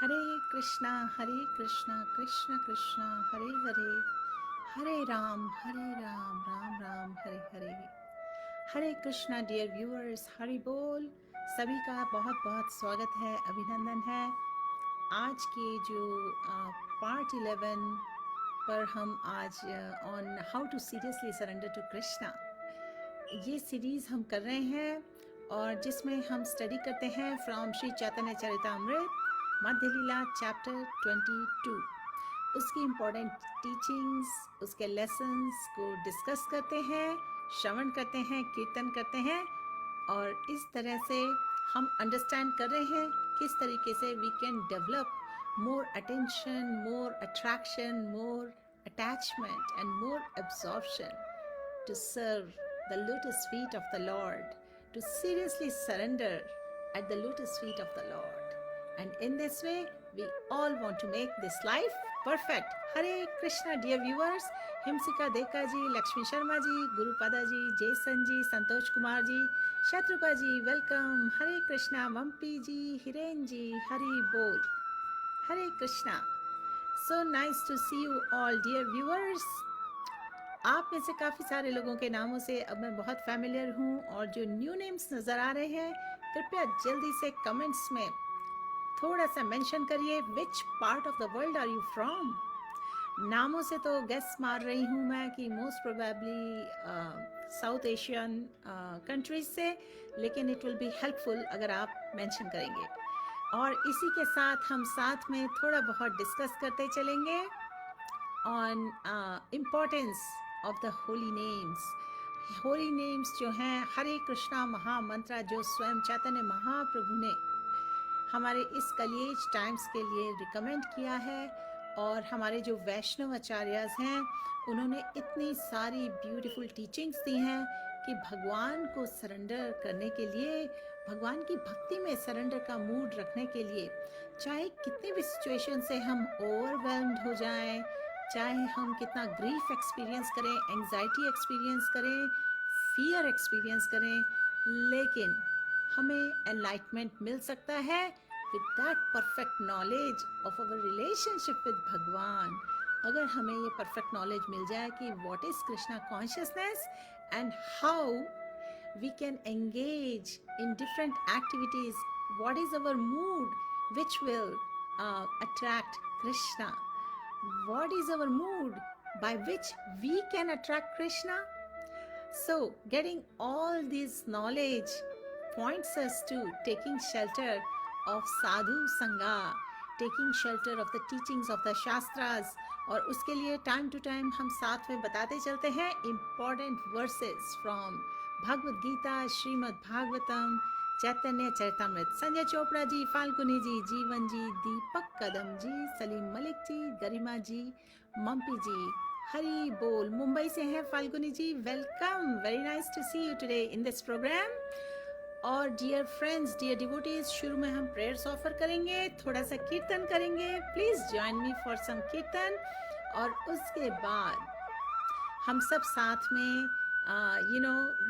Krishna Hare Krishna Krishna Krishna Hare Hare, Hare Ram Ram Ram Hare Hare. Hare Krishna dear viewers, Hari बोल। सभी का बहुत बहुत स्वागत है, अभिनंदन है। आज के जो पार्ट 11 पर हम आज on how to seriously surrender to Krishna, ये सीरीज़ हम कर रहे हैं और जिसमें हम स्टडी करते हैं from Shri Chaitanya Charitamrita Madhya Leela chapter 22। उसकी इम्पोर्टेंट टीचिंग्स, उसके लेसन्स को डिस्कस करते हैं, श्रवण करते हैं, कीर्तन करते हैं और इस तरह से हम अंडरस्टैंड कर रहे हैं किस तरीके से we can develop more attention, more attraction, more attachment and more absorption to serve the lotus feet of the Lord, to seriously surrender at the lotus feet of the Lord. And in this way, we all want to make this life perfect. Hare Krishna, dear viewers. Himsika Deka ji, Lakshmi Sharma ji, Gurupada ji, Jason ji, Santosh Kumar ji, Shatarupa ji, welcome. Hare Krishna, Mampi ji, Hiren ji, Hari बोल। हरे Krishna. So nice to see you all, dear viewers. आप में से काफ़ी सारे लोगों के नामों से अब मैं बहुत फैमिलियर हूँ और जो न्यू नेम्स नज़र आ रहे हैं, कृपया जल्दी से कमेंट्स में थोड़ा सा मेंशन करिए which part of the world are you from. नामों से तो गेस मार रही हूँ मैं कि most probably South Asian countries से, लेकिन इट विल बी हेल्पफुल अगर आप मेंशन करेंगे। और इसी के साथ हम साथ में थोड़ा बहुत डिस्कस करते चलेंगे on importance of the Holi names. Holi names जो हैं, हरे कृष्णा महामंत्र जो स्वयं चैतन्य महाप्रभु ने हमारे इस कलिएज टाइम्स के लिए रिकमेंड किया है, और हमारे जो वैष्णव आचार्यस हैं उन्होंने इतनी सारी ब्यूटीफुल टीचिंग्स दी हैं कि भगवान को सरेंडर करने के लिए, भगवान की भक्ति में सरेंडर का मूड रखने के लिए, चाहे कितनी भी सिचुएशन से हम ओवरवेल्म्ड हो जाएं, चाहे हम कितना ग्रीफ एक्सपीरियंस करें, एंजाइटी एक्सपीरियंस करें, फियर एक्सपीरियंस करें, लेकिन हमें एनलाइटमेंट मिल सकता है with that perfect knowledge of our relationship with भगवान। अगर हमें ये perfect knowledge मिल जाए कि what is Krishna consciousness and how we can engage in different activities, what is our mood which will attract Krishna, what is our mood by which we can attract Krishna. So getting all this knowledge points us to taking shelter of sadhu sangha, taking shelter of the teachings of the shastras, और उसके लिए time to time हम साथ में बताते चलते हैं important verses from Bhagavad Gita, Shrimad Bhagavatam, चैतन्य चरितामृत। संजय चोपड़ा जी, फाल्गुनी जी, जीवन जी, दीपक कदम जी, सलीम मलिक जी, गरिमा जी, मम्पी जी, हरी बोल। मुंबई से हैं Falguni ji, welcome, very nice to see you today in this programme. और डियर फ्रेंड्स, डियर डिवोटीज, शुरू में हम प्रेयर्स ऑफर करेंगे, थोड़ा सा कीर्तन करेंगे। Please join me for some kirtan, और उसके बाद हम सब साथ में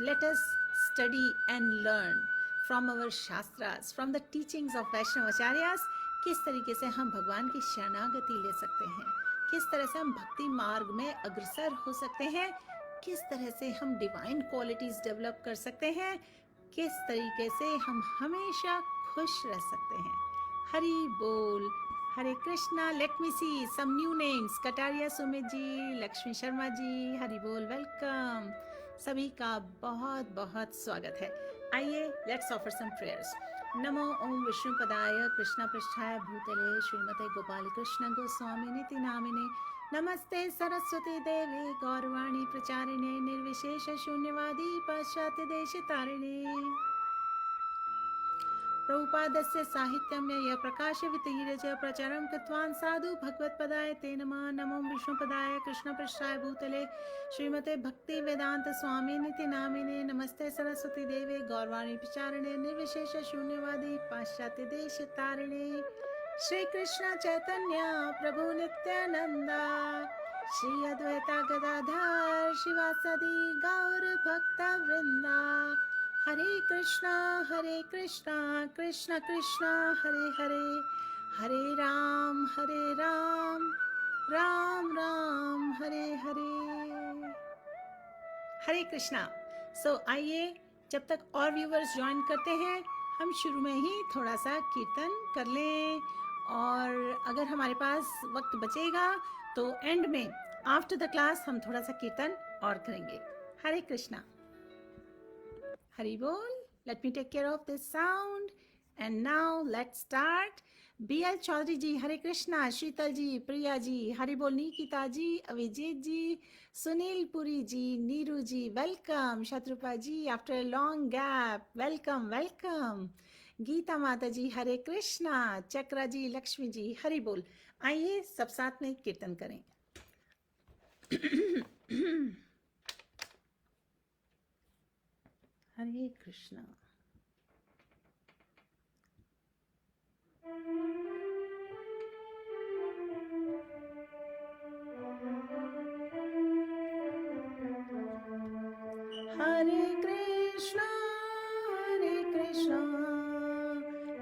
let us study and learn from our shastras, from the teachings of Vaishnava acharyas, किस तरीके से हम भगवान की शरणागति ले सकते हैं, किस तरह से हम भक्ति मार्ग में अग्रसर हो सकते हैं, किस तरह से हम डिवाइन क्वालिटीज डेवलप कर सकते हैं, किस तरीके से हम हमेशा खुश रह सकते हैं। हरि बोल। हरे Krishna. Let me see some new names. Kataria Sumit ji, Lakshmi Sharma ji, Hari बोल, वेलकम। सभी का बहुत बहुत स्वागत है। आइए लेट्स ऑफर सम प्रेयर्स। नमो ओम विष्णुपदाय कृष्ण पृष्ठाय भूतले श्रीमते गोपाल कृष्ण गोस्वामी निति नामिने नमस्ते सरस्वती देवी गौरवाणी प्रचारिणे निर्विशेष शून्यवादी पाश्चात्य देश तारिणे। प्रभुपादस्य साहित्यं यः प्रकाशवितीर्य च प्रचारं कृतवान् साधु भगवत्पदाय ते नमः। नमो विष्णुपदाय कृष्णपृष्ठाय भूतले श्रीमते भक्ति वेदांत स्वामी निति नामिने नमस्ते सरस्वती देवे गौरवाणी प्रचारिणे निर्विशेष शून्यवादी पाश्चात्य देश तारिणे। श्री कृष्ण चैतन्य प्रभु नित्यानंदा, श्री अद्वैता गदाधर शिवासादि गौर भक्ता वृंदा। हरे कृष्णा कृष्ण कृष्ण हरे हरे, हरे राम राम राम हरे हरे। हरे कृष्णा। सो आइए, जब तक और व्यूवर्स ज्वाइन करते हैं, हम शुरू में ही थोड़ा सा कीर्तन कर लें, और अगर हमारे पास वक्त बचेगा तो एंड में आफ्टर द क्लास हम थोड़ा सा कीर्तन और करेंगे। हरे कृष्णा। हरि बोल। Let me take care of this sound and now let's start. BL Chaudhary ji Hare Krishna, Sheetal ji, Priya ji Hari बोल, Nikita ji, Abhijeet ji, Sunil Puri ji, Neeru ji welcome, Shatarupa ji after long gap welcome welcome, Geeta माता जी हरे कृष्णा, चक्रा जी, लक्ष्मी जी हरि बोल। आइए सब साथ में कीर्तन करें। Hare Krishna. Hare Krishna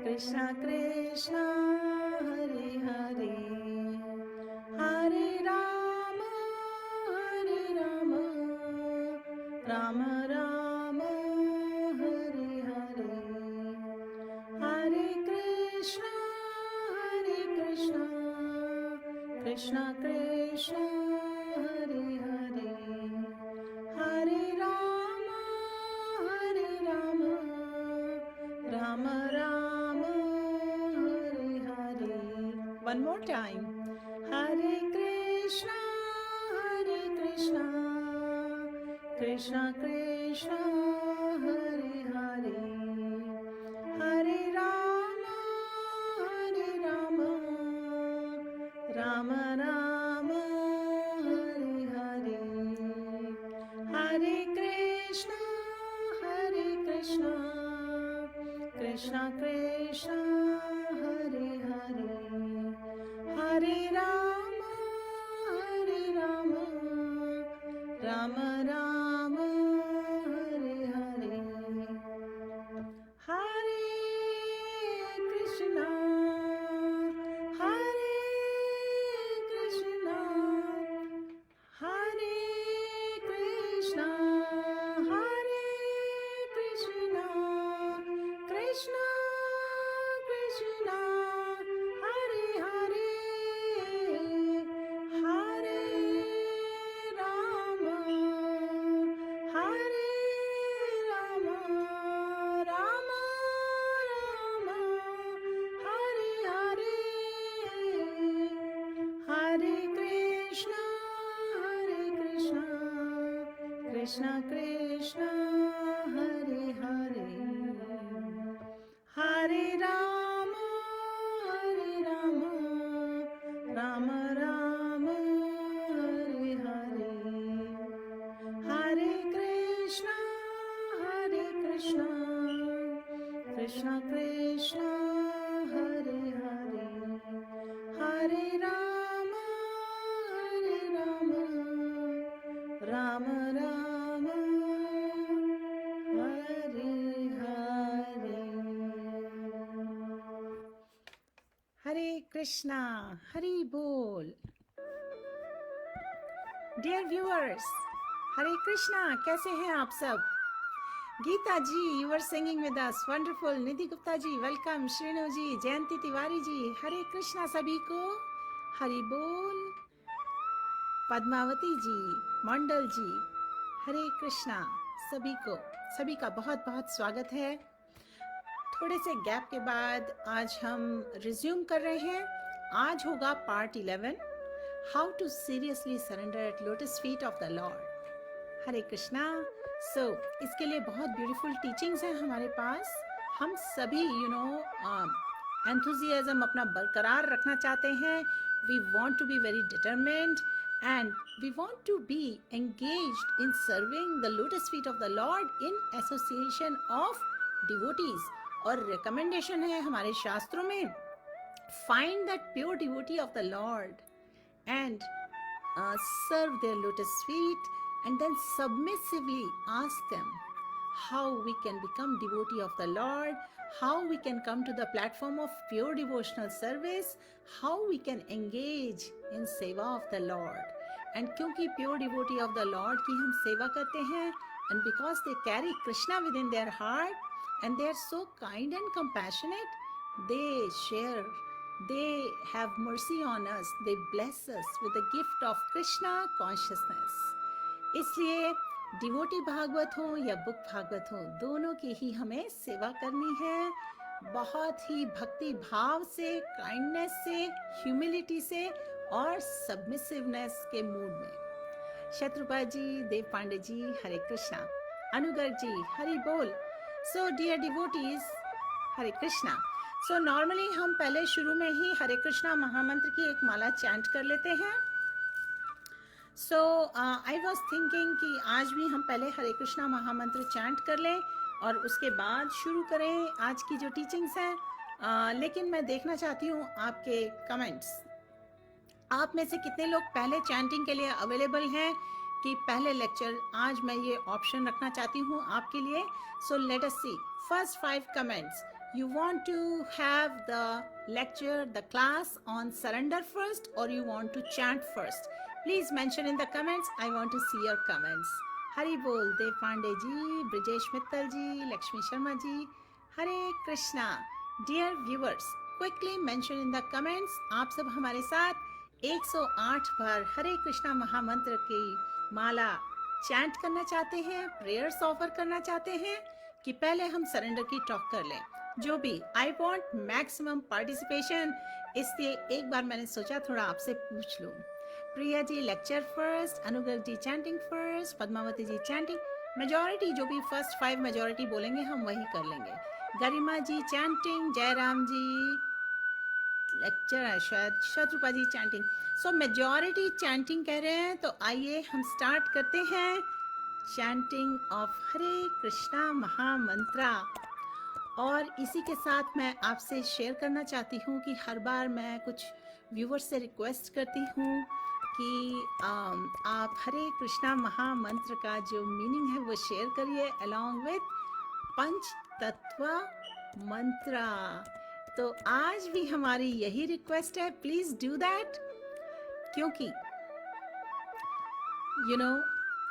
Krishna Krishna Hare Hare, Hare Ram Ram Ram Hare Hare, Hare Krishna Krishna Krishna Hare Hare, Hare Ram Ram Ram Hare Hare. One more time. Hare Krishna Krishna Krishna Hare Hare, Hare Ram Ram Ram Hare Hare, Hare Krishna Krishna Krishna Hare Hare, Hare Ram Ram Ram Hare Hare, Hare Krishna Hare Krishna Krishna Krishna Hare Hare, Hare Ram Ram Ram Hare Hare, Hare Krishna Krishna Krishna Hare Hare, Hare Ram Ram Ram Hare Hare, Hare Krishna Krishna Krishna Hare Hare, Hare Ram Ram Ram Hare Hare. Hare Krishna. Hari बोल। Dear viewers, Hare Krishna. कैसे हैं आप सब? Geeta ji, you are singing with us, wonderful. Nidhi Gupta ji welcome, Shrinu ji, Jayanti Tiwari ji Hare Krishna सभी को, हरि बोल। पद्मावती जी, मंडल जी हरे कृष्णा सभी को, सभी का बहुत बहुत स्वागत है। थोड़े से गैप के बाद आज हम रिज्यूम कर रहे हैं। आज होगा part 11, how to seriously surrender at lotus feet of the lord. Hare Krishna. So इसके लिए बहुत ब्यूटीफुल टीचिंग्स हैं हमारे पास। हम सभी एंथुजियाज्म अपना बरकरार रखना चाहते हैं। We want to be very determined and we want to be engaged in serving the lotus feet of the Lord in association of devotees. और recommendation है हमारे शास्त्रों में, find that pure devotee of the Lord and serve their lotus feet and then submissively ask them, how we can become devotee of the Lord, how we can come to the platform of pure devotional service, how we can engage in seva of the Lord. And क्योंकि pure devotee of the Lord की हम सेवा करते हैं, and because they carry Krishna within their heart and they are so kind and compassionate, they share, they have mercy on us, they bless us with the gift of Krishna consciousness. इसलिए devotee Bhagavat हो या book Bhagavat हो, दोनों की ही हमें सेवा करनी है, बहुत ही भक्ति भाव से, काइंडनेस से, ह्यूमिलिटी से और सबमिसिवनेस के मूड में। शत्रुपा जी, देव पांडे जी, हरे कृष्णा। अनुगर जी, हरि बोल। सो डियर डिवोटीज, हरे कृष्णा। सो नॉर्मली हम पहले शुरू में ही हरे कृष्णा महामंत्र की एक माला चैंट कर लेते हैं। सो आई वॉज थिंकिंग कि आज भी हम पहले हरे कृष्णा महामंत्र चैंट कर लें और उसके बाद शुरू करें आज की जो टीचिंग्स हैं। लेकिन मैं देखना चाहती हूँ आपके कमेंट्स। आप में से कितने लोग पहले चैंटिंग के लिए अवेलेबल हैं कि पहले लेक्चर, आज मैं ये ऑप्शन रखना चाहती हूँ आपके लिए। So let us see first 5 comments. You want to have the lecture, the class on surrender first, or you want to chant first? Please mention in the comments. I want to see your comments. Hari Bol, Dev Pandey ji, Brijesh Mittal ji, Lakshmi Sharma ji. Hare Krishna. Dear viewers, quickly mention in the comments. आप सब हमारे साथ 108 बार हरे कृष्णा महामंत्र की माला chant करना चाहते हैं, prayers offer करना चाहते हैं कि पहले हम सरेंडर की टॉक कर लें। जो भी, आई वॉन्ट मैक्सिमम पार्टिसिपेशन, इसलिए एक बार मैंने सोचा थोड़ा आपसे पूछ लूं। प्रिया जी लेक्चर फर्स्ट, अनुगर जी चैंटिंग फर्स्ट, पद्मावती जी चैंटिंग। मेजॉरिटी जो भी फर्स्ट 5 मेजॉरिटी बोलेंगे हम वही कर लेंगे। गरिमा जी चैंटिंग, जयराम जी लेक्चर है शायद, शत्रुपा जी चैंटिंग। सो मेजॉरिटी चैंटिंग कह रहे हैं, तो आइए हम स्टार्ट करते हैं चैंटिंग ऑफ हरे कृष्णा महामंत्रा। और इसी के साथ मैं आपसे शेयर करना चाहती हूँ कि हर बार मैं कुछ व्यूवर्स से रिक्वेस्ट करती हूँ कि आप हरे कृष्णा महामंत्र का जो मीनिंग है वो शेयर करिए अलॉन्ग विथ पंच तत्व मंत्रा। तो आज भी हमारी यही रिक्वेस्ट है, प्लीज डू दैट, क्योंकि you know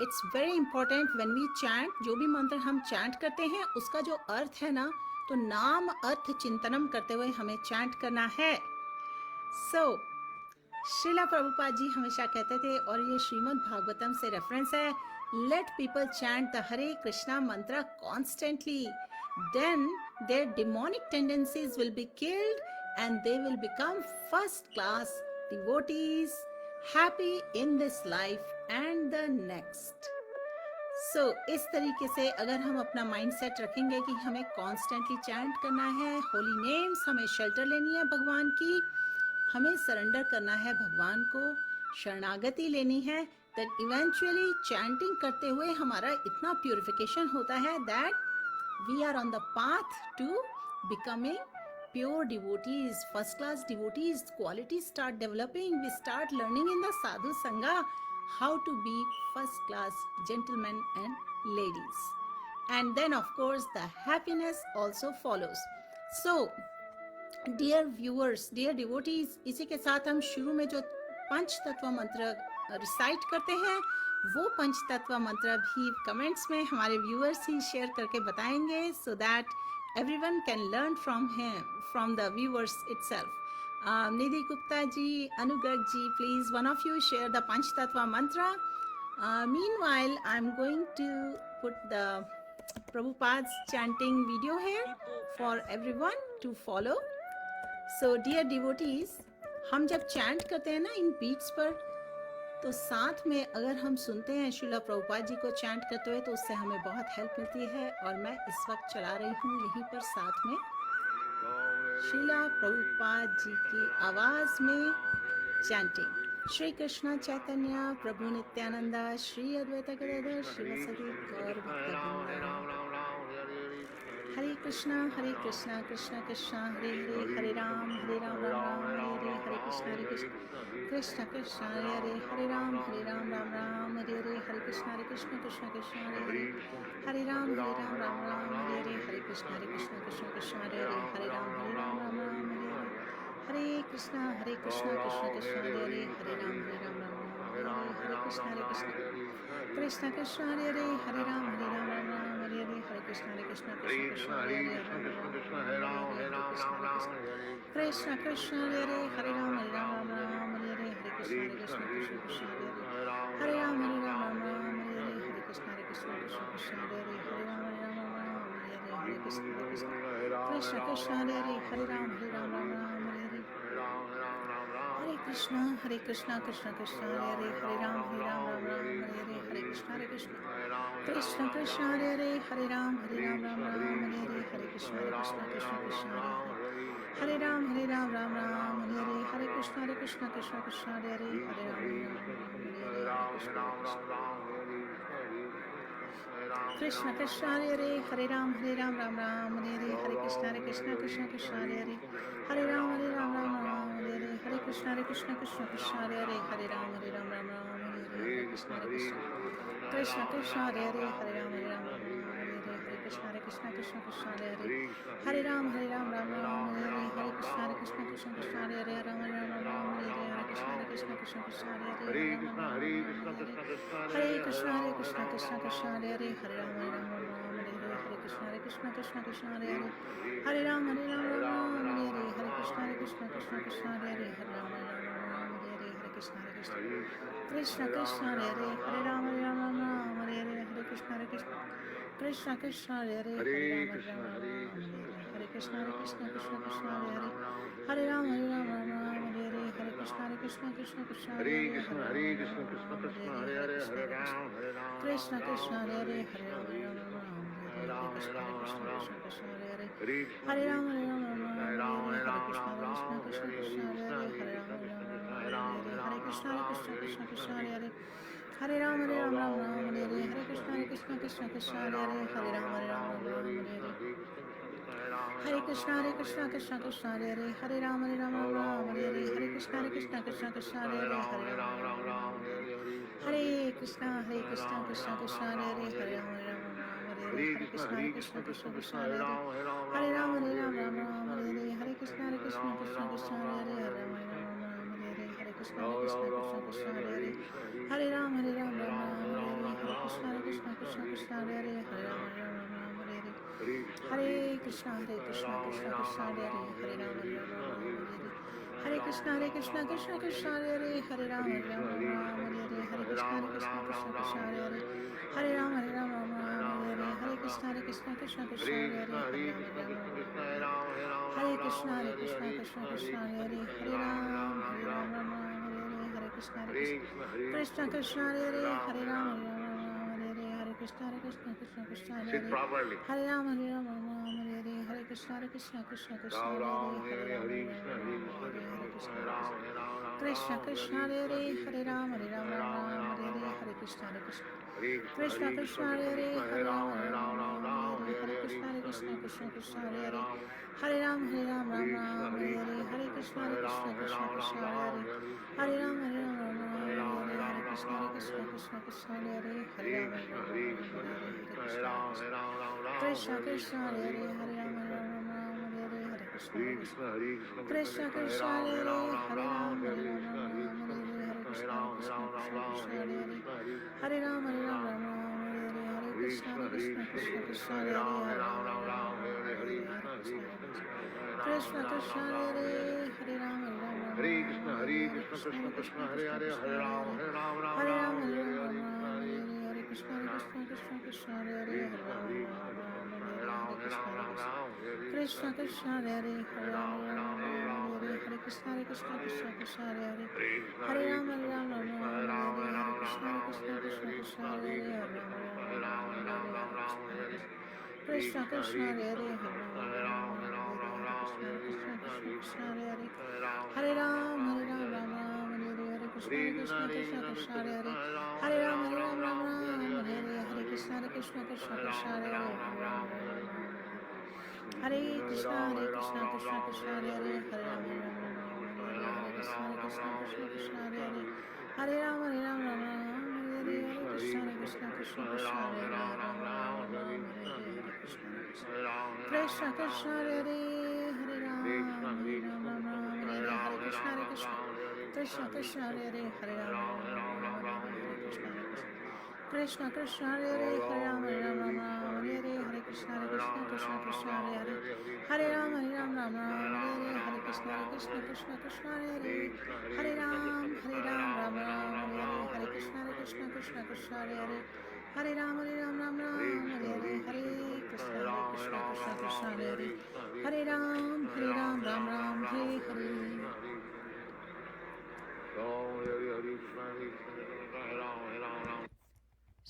it's very important when we chant. जो भी मंत्र हम चैंट करते हैं उसका जो अर्थ है ना, तो नाम अर्थ चिंतनम करते हुए हमें चैंट करना है। सो श्रीला प्रभुपाद जी हमेशा कहते थे, और ये श्रीमद् भागवतम से रेफरेंस है, let people chant the Hare Krishna mantra constantly, then their demonic tendencies will be killed and they will become first class devotees, happy in this life and the next. So इस तरीके से अगर हम अपना माइंड सेट रखेंगे कि हमें कॉन्स्टेंटली चैंट करना है होली नेम्स, हमें शेल्टर लेनी है भगवान की, हमें सरेंडर करना है भगवान को, शरणागति लेनी है, दैट इवेंचुअली चैंटिंग करते हुए हमारा इतना प्यूरिफिकेशन होता है that we are on the path to becoming pure devotees, first class devotees. Qualities start developing, we start learning in the sadhu sangha how to be first class gentlemen and ladies, and then of course the happiness also follows. So dear viewers, dear devotees, इसी के साथ हम शुरू में जो पंच तत्व मंत्र recite करते हैं, वो पंच तत्व मंत्र भी कमेंट्स में हमारे व्यूअर्स ही शेयर करके बताएंगे, so that everyone can learn from him, from the viewers itself. Nidhi Gupta ji, Anugarg ji, please one of you share the Panch Tattva mantra. Meanwhile, I'm going to put the Prabhupada's chanting video here for everyone to follow. So dear devotees, हम जब chant करते हैं ना इन beats पर, तो साथ में अगर हम सुनते हैं श्रीला प्रभुपाद जी को चैंट करते हुए तो उससे हमें बहुत हेल्प मिलती है। और मैं इस वक्त चला रही हूँ यहीं पर साथ में श्रीला प्रभुपाद जी की आवाज में चैंटिंग। श्री कृष्ण चैतन्य प्रभु नित्यानंदा श्री अद्वैत गदाधर शिवसदि गौर भक्तवृंदा। Hare Krishna, Krishna Krishna, Hare Ram, Ram Ram, Hare Krishna, Krishna Krishna, Hare Ram, Ram Ram, Hare Krishna, Krishna Krishna, Hare Ram, Ram Ram, Hare Krishna, Krishna Hare Ram, Ram Ram, Hare Krishna, Krishna Krishna, Hare Ram, Ram Ram, Hare Krishna, Krishna Krishna, Hare Ram, Ram Ram, Hare Krishna, Krishna Krishna, Hare Ram, Krishna Krishna, Hare Ram, Ram Ram, Hare Hare Krishna, Krishna, Hare Krishna, Krishna Krishna, Hare Ram, Hare Ram Ram, Ram, Ram Hare Ram, Krishna, Hare Krishna, Krishna Hare Ram, Ram Hare Ram, Krishna, Hare Krishna, Krishna, Hare Ram, Krishna Ram Krishna, Ram, Hare Hare Ram, Krishna, Ram Hare Ram, Krishna, Hare Hare Ram, Ram Ram, Hare Krishna, Krishna Krishna, Hare Ram, Ram Ram, Hare Krishna, Krishna Krishna Krishna, Hare Ram, Ram Ram, Hare Krishna, Krishna Hare Ram, Ram Ram, Hare Krishna, Krishna Hare Ram, Ram Krishna Krishna, Hare Ram, Ram Ram, Hare Krishna, Krishna Hare Ram, Ram Ram, Hare Krishna, Krishna Hare Ram, Ram Ram, Hare Krishna, Krishna Hare Ram, Hare Krishna, Krishna Hare Ram, Ram Ram, Hare Krishna, Krishna Hare Ram, Ram Hare Krishna, Hare Ram, Hare Krishna, Krishna Hare Ram, Ram Hare Krishna, Hare Ram, Ram Ram, Hare Krishna, Krishna Hare Ram, Hare Krishna, Krishna Hare Ram, Ram Hare Krishna, Hare Krishna, Hare Krishna, Krishna Hare Krishna, Krishna, Hare Ram, Hare Ram, Hare Ram, Hare Ram Ram, Hare Hare Ram, Krishna, Hare Hare Krishna, Ram, Krishna Hare Hare Krishna, Hare Hare Ram, Krishna, Krishna Krishna, Hare Hare Hare, Krishna, Hare Ram, Hare Ram, Ram Krishna Ram, Krishna, Hare Hare Krishna, Hare Hare Ram, Krishna, Hare Hare Ram, Hare Ram, Ram Ram, Krishna Hare Hare Krishna, Hare Hare Ram, Krishna, Krishna, Hare Ram, Hare Hare Ram, Ram Krishna, Ram, Hare Hare Krishna, Hare Krishna, Krishna Krishna, Hare Ram, Hare Ram, Ram Ram, Hare Krishna, Hare Hare Ram, Ram Ram Ram, Ram, Hare Hare Krishna, Krishna, Hare Krishna, Krishna Krishna, Hare Ram, Hare Ram, Ram Ram, Hare Krishna, Hare Krishna, Krishna Hare Ram, Krishna, Ram Hare Ram, Krishna, Hare Krishna Krishna, Krishna, Hare Ram, Ram Ram, Ram, Hare Hare Krishna, Krishna, Hare Hare Krishna, Krishna, Krishna Krishna Krishna, Krishna, Hare Ram, Hare Ram, Ram Ram, Hare Hare Krishna, Hare Hare Krishna, Krishna, Krishna Krishna Krishna, Ram Ram, Hare Hare Hare Krishna, Hare Krishna, Krishna, Krishna Krishna, Krishna, Hare Hare Ram, Hare Ram, Ram Hare Ram, Ram, Ram Ram, Hare Krishna, Hare Krishna Krishna, Krishna Hare Krishna, Krishna Krishna, Hare Ram, Ram Ram, Hare Krishna, Krishna Krishna, Hare Ram, Hare Krishna, Krishna Krishna, Hare Ram, Hare Krishna, Krishna Krishna, Hare Ram, Hare Krishna, Krishna Hare Ram, Hare Krishna, Krishna Hare Ram, Hare Krishna, Krishna Hare Ram, Hare Krishna, Krishna Hare Ram, Hare Krishna, Krishna Sit properly. Hare Ram, Hare Krishna, Krishna Ram Ram, Hare Hare Ram, Hare Krishna, Hare Krishna, Krishna Krishna, Hare Ram, Hare Ram, Ram Ram, Krishna Hare Krishna, Hare Ram, Hare Ram, Hare Ram, Ram Ram, Hare Krishna, Hare Krishna, Krishna Krishna, Hare Hare Ram, Hare Ram, Ram Ram, Ram, Hare Hare Hare Krishna, Hare Krishna, Krishna Krishna, Hare Ram, Hare Ram, Hare Krishna, Hare Krishna, Hare Krishna Krishna, Krishna, Hare Ram, Hare Ram, Ram Ram, Hare Krishna, Hare Ram, Ram Ram, Hare Krishna, Hare Krishna, Hare Ram, Hare Ram, Ram Ram, Hare Krishna, Krishna, Hare Hare Krishna, Ram, Krishna Hare Hare Krishna, Krishna, Hare Krishna, Krishna Krishna Krishna, Hare Krishna, Ram, Hare Ram, Ram Hare Ram, Ram, Hare Hare Krishna, Hare Krishna, Krishna Krishna, Hare Ram, Hare Ram, Ram Ram, Hare Krishna, Hare Krishna, Hare Krishna, Ram Hare Ram, Hare Hare Krishna, Krishna, Hare Krishna, Krishna Krishna, Hare Ram, Hare Ram, Ram Ram, Hare Krishna, Hare Krishna, Hare Ram, Hare Krishna Ram, Krishna, Ram Ram, Hare Ram, Hare Krishna, Hare Krishna, Krishna Krishna, Hare Hare, Hare Ram, Hare Ram, Ram Ram, Hare Hare Krishna, Hare Hare Krishna, Krishna, Hare Hare Ram, Krishna, Krishna Hare Hare Krishna, Hare Krishna, Krishna Krishna, Hare Ram, Hare Ram, Ram Ram, Hare Krishna, Krishna Hare Krishna, Krishna, Krishna Krishna, Hare Ram, Hare Ram, Ram Ram, Hare Hare Krishna, Hare Krishna, Krishna Krishna Hare Hare Krishna, Hare Hare Ram, Krishna, Hare Krishna Ram, Krishna, Hare Ram, Hare Hare Ram, Ram Krishna, Hare Ram, Krishna, Hare Krishna Hare Krishna Krishna, Hare Hare Krishna, Ram, Krishna Krishna, Hare Hare Ram, Hare Ram, Ram Ram, Hare Hare Krishna Krishna, Krishna, Hare Hare Krishna, Hare Krishna Krishna, Hare Ram, Hare Ram, Ram Ram, Hare Krishna, Hare Krishna, Krishna Krishna, Hare Ram, Hare Ram, Ram Ram, Ram Hare Ram, Hare Hare Krishna, Krishna, Hare Krishna Krishna, Krishna Krishna Hare Krishna, Hare Ram, Hare Hare Ram, Ram, Hare Ram Ram, Ram Ram, Hare Ram, Hare Hare Krishna, Hare Hare Krishna, Krishna, Hare Krishna Krishna, Krishna, Krishna Hare Ram, Krishna Hare Hare Ram, Ram Ram, Hare Hare Hare. Hare Krishna, Krishna Krishna, Hare Hare, Hare Rama, Hare Rama, Hare Krishna, Krishna Krishna, Hare Hare, Hare Rama, Rama Rama, Hare Hare, Hare Krishna, Krishna Krishna, Hare Hare, Rama Rama, Hare Hare, Hare Krishna, Krishna Krishna, Hare Hare, Hare Rama, Hare Rama, Hare Hare, Hare Krishna, Krishna Krishna, Hare Hare, Hare Rama, Hare Krishna, Krishna Krishna, Hare Hare, Hare Rama, Hare Hare, Hare Krishna, Krishna Krishna, Hare Hare, Hare Rama, Hare Hare, Hare Krishna, Krishna Hare Hare, Hare Ram, Ram Ram, Hare Hare, Hare Krishna, Krishna Hare Hare, Hare Ram, Ram Ram, Hare Hare, Hare Krishna, Krishna Hare Hare, Hare Ram, Ram Ram, Hare Hare.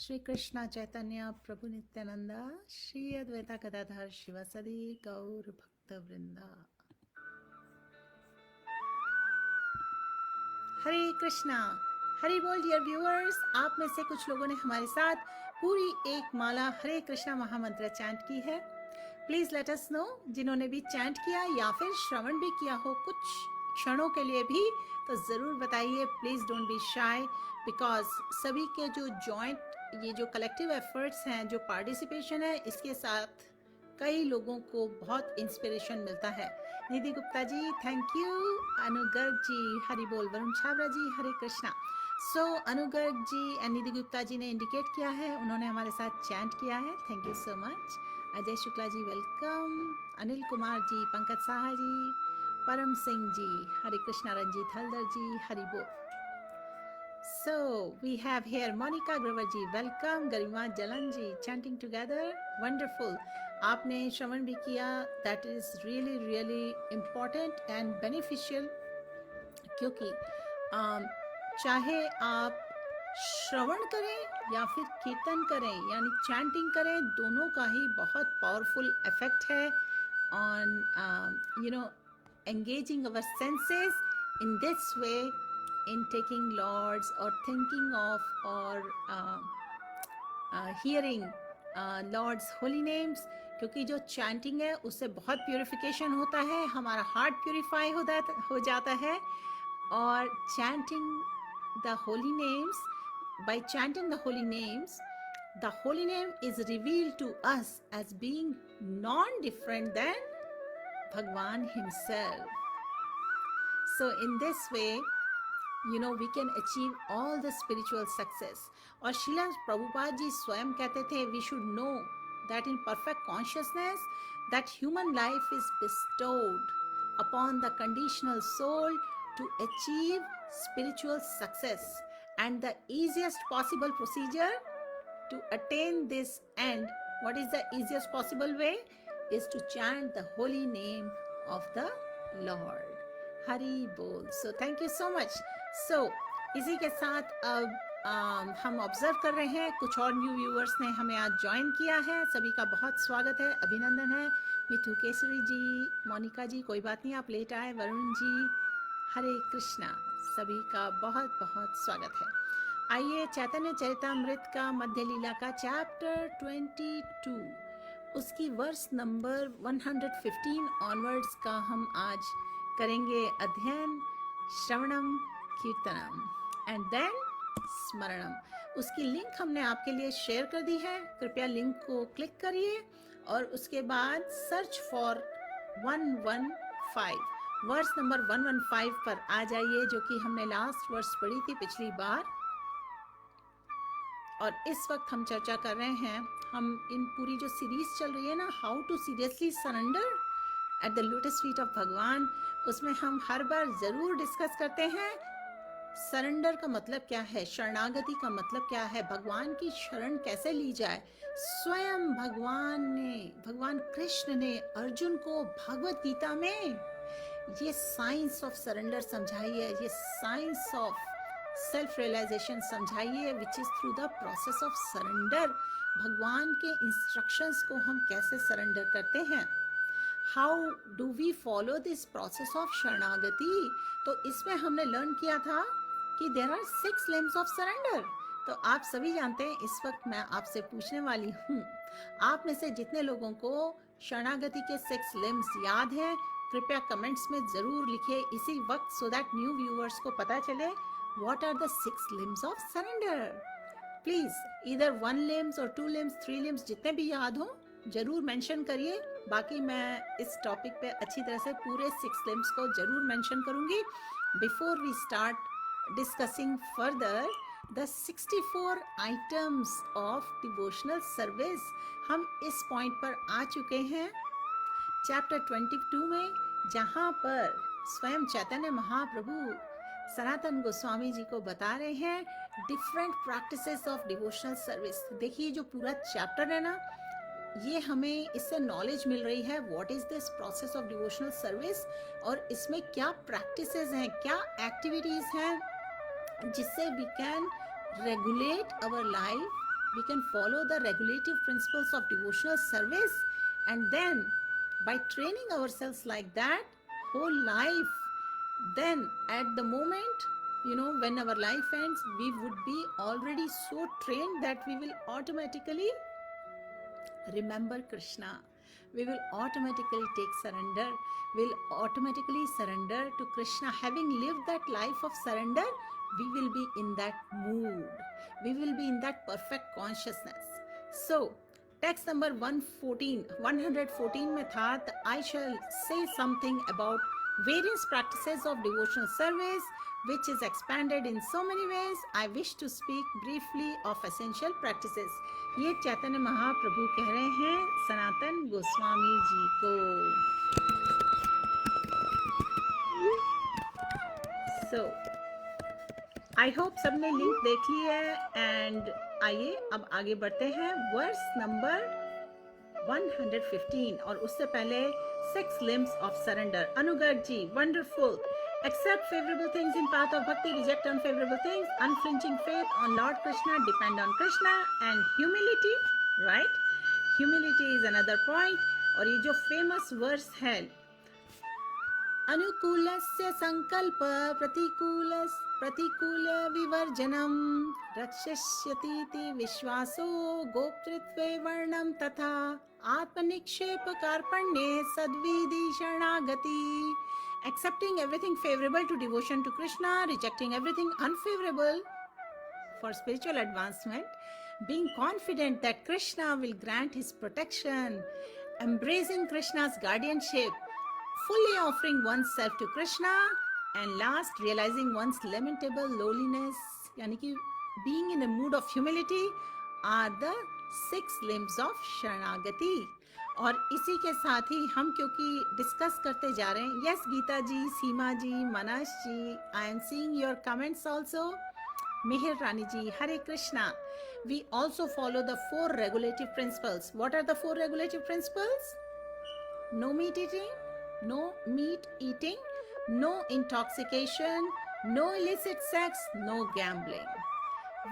Shri Krishna Chaitanya Prabhu Nityananda Shri Advaita Gadadhar शिवासदि गौर भक्त वृंदा। हरे कृष्णा, हरि बोल dear viewers. आप में से कुछ लोगों ने हमारे साथ पूरी एक माला हरे कृष्णा महामंत्र चैंट की है। प्लीज लेट अस नो, जिन्होंने भी चैंट किया या फिर श्रवण भी किया हो कुछ क्षणों के लिए भी, तो जरूर बताइए। Please don't be shy, because सभी के जो जॉइंट, ये जो कलेक्टिव एफर्ट्स हैं, जो पार्टिसिपेशन है, इसके साथ कई लोगों को बहुत इंस्पिरेशन मिलता है। निधि गुप्ता जी थैंक यू, अनुगर्ग जी हरि बोल, वरुण छाबरा जी हरे कृष्णा। सो अनुगर्ग जी एंड निधि गुप्ता जी ने इंडिकेट किया है, उन्होंने हमारे साथ चैंट किया है, thank you so much. Ajay Shukla ji welcome, Anil Kumar ji, Pankaj Saha ji, Param Singh जी हरे कृष्णा, रंजीत हल्दर जी हरि बोल। So we have here Monica Grover ji, welcome, Garima Jalan ji, chanting together, wonderful. आपने श्रवण भी किया, that is really really important and beneficial, क्योंकि चाहे आप श्रवण करें या फिर कीर्तन करें यानी चैंटिंग करें, दोनों का ही बहुत पावरफुल इफेक्ट है on engaging our senses in this way, in taking Lord's or thinking of or hearing Lord's holy names, क्योंकि जो चैंटिंग है उससे बहुत प्यूरिफिकेशन होता है, हमारा हार्ट प्यूरिफाई हो जाता है। और chanting the Holi names, by chanting the holy name is revealed to us as being non-different than Bhagwan himself. So in this way, we can achieve all the spiritual success. और श्रीला प्रभुपाद जी स्वयं कहते थे, we should know that in perfect consciousness that human life is bestowed upon the conditional soul to achieve spiritual success, and the easiest possible procedure to attain this end, what is the easiest possible way, is to chant the holy name of the Lord. Hari Bol. So thank you so much. So इसी के साथ अब हम observe कर रहे हैं, कुछ और न्यू व्यूअर्स ने हमें आज ज्वाइन किया है, सभी का बहुत स्वागत है, अभिनंदन है। मिठू केसरी जी, मोनिका जी, कोई बात नहीं आप लेट आए, वरुण जी हरे कृष्णा, सभी का बहुत बहुत स्वागत है। आइए चैतन्य चरितामृत का मध्य लीला का चैप्टर 22, उसकी वर्स नंबर 115 ऑनवर्ड्स का हम आज करेंगे अध्ययन, श्रवणम कीर्तनम एंड देन स्मरणम। उसकी लिंक हमने आपके लिए शेयर कर दी है, कृपया लिंक को क्लिक करिए और उसके बाद सर्च फॉर 115, वर्स नंबर 115 पर आ जाइए, जो कि हमने लास्ट वर्स पढ़ी थी पिछली बार। और इस वक्त हम चर्चा कर रहे हैं, हम इन पूरी जो सीरीज चल रही है ना, how to seriously surrender at the lotus feet of Bhagwan, उसमें हम हर बार जरूर डिस्कस करते हैं सरेंडर का मतलब क्या है, शरणागति का मतलब क्या है, भगवान की शरण कैसे ली जाए। स्वयं भगवान कृष्ण ने अर्जुन को भगवत गीता में ये साइंस ऑफ सरेंडर समझाई है, ये साइंस ऑफ सेल्फ रियलाइजेशन समझाई है, which is through the process of surrender. भगवान के इंस्ट्रक्शंस को हम कैसे सरेंडर करते हैं, how do we follow this process of sharanagati. तो इसमें हमने लर्न किया था कि there are 6 limbs of surrender. तो आप सभी जानते हैं इस वक्त मैं आपसे पूछने वाली हूँ, आप में से जितने लोगों को शरणागति के 6 लिम्स याद हैं, कृपया कमेंट्स में जरूर लिखिए इसी वक्त, सो दैट न्यू व्यूअर्स को पता चले what are the 6 limbs of surrender. Please either 1 limbs और 2 लिम्स, 3 लिम्स, जितने भी याद हो जरूर मेंशन करिए। बाकी मैं इस टॉपिक पे अच्छी तरह से पूरे 6 लिम्स को जरूर मेंशन करूंगी। Before we start discussing further the 64 items of devotional service, हम इस पॉइंट पर आ चुके हैं चैप्टर 22 में, जहां पर स्वयं चैतन्य महाप्रभु सनातन गोस्वामी जी को बता रहे हैं different practices of devotional service. देखिए जो पूरा चैप्टर है ना, ये हमें इससे नॉलेज मिल रही है what is this process of devotional service, और इसमें क्या प्रैक्टिसेस हैं, क्या एक्टिविटीज हैं जिससे we can regulate our life, we can follow the regulative principles of devotional service, and then by training ourselves like that whole life, then at the moment, you know, when our life ends, we would be already so trained that we will automatically remember Krishna, we will automatically take surrender, will automatically surrender to Krishna. Having lived that life of surrender, we will be in that mood, we will be in that perfect consciousness. So text number 114 में था, I shall say something about various practices of devotional service which is expanded in so many ways. I wish to speak briefly of essential practices. ये चैतन्य महाप्रभु कह रहे हैं सनातन गोस्वामी जी को। So I hope सबने link देख ली है, एंड आइए अब आगे बढ़ते हैं वर्स नंबर 115, और उससे पहले 6 limbs of surrender। अनुगढ़ ji, wonderful। Accept favorable things in path of bhakti, reject unfavorable things, unflinching faith on Lord Krishna, depend on Krishna, and humility, right? Humility is another point। और ये जो famous verse है, अनुकूलस्य संकल्प प्रतिकूल विवर्जनम रक्षस्यतीति विश्वासो गोप्तृत्वे वर्णम तथा आत्मनिक्षेप कार्पण्ये सद्विधि शरणागति। Accepting everything favorable to devotion to Krishna, rejecting everything unfavorable for spiritual advancement, being confident that Krishna will grant his protection, embracing Krishna's guardianship, fully offering oneself to Krishna, and last realizing one's lamentable lowliness, यानी कि being in a mood of humility, are the 6 limbs of शरणागति। और इसी के साथ ही हम क्योंकि discuss करते जा रहे हैं, yes Geeta ji, Seema ji, Manash ji, I am seeing your comments also, Mihir Rani ji, Hare Krishna. We also follow the 4 regulative principles. What are the 4 regulative principles? No meat eating, no meat eating, no intoxication, no illicit sex, no gambling.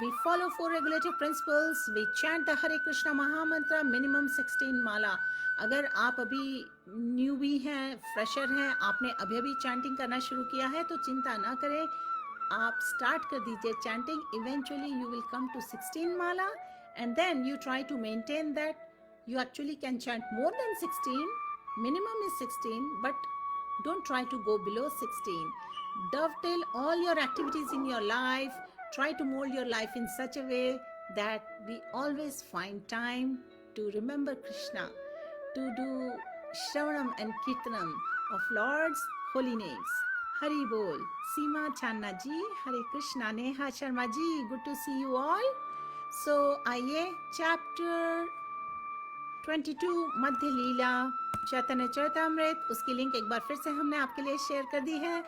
We follow 4 regulative principles. We chant the Hare Krishna Mahamantra minimum 16 माला। अगर आप अभी newbie हैं, fresher हैं, आपने अभी अभी chanting करना शुरू किया है तो चिंता ना करें, आप स्टार्ट कर दीजिए chanting. Eventually you will come to 16 mala, and then you try to maintain that. You actually can chant more than 16. Minimum is 16, but don't try to go below 16. Dovetail all your activities in your life. Try to mold your life in such a way that we always find time to remember Krishna, to do Shravanam and Kirtanam of Lord's holy names. Hari Bol. Seema Channa ji, Hare Krishna. Neha Sharma ji, good to see you all. So, आइए chapter 22 मध्य लीला चैतन्य चरितामृत, उसकी link एक बार फिर से हमने आपके लिए share कर दी है।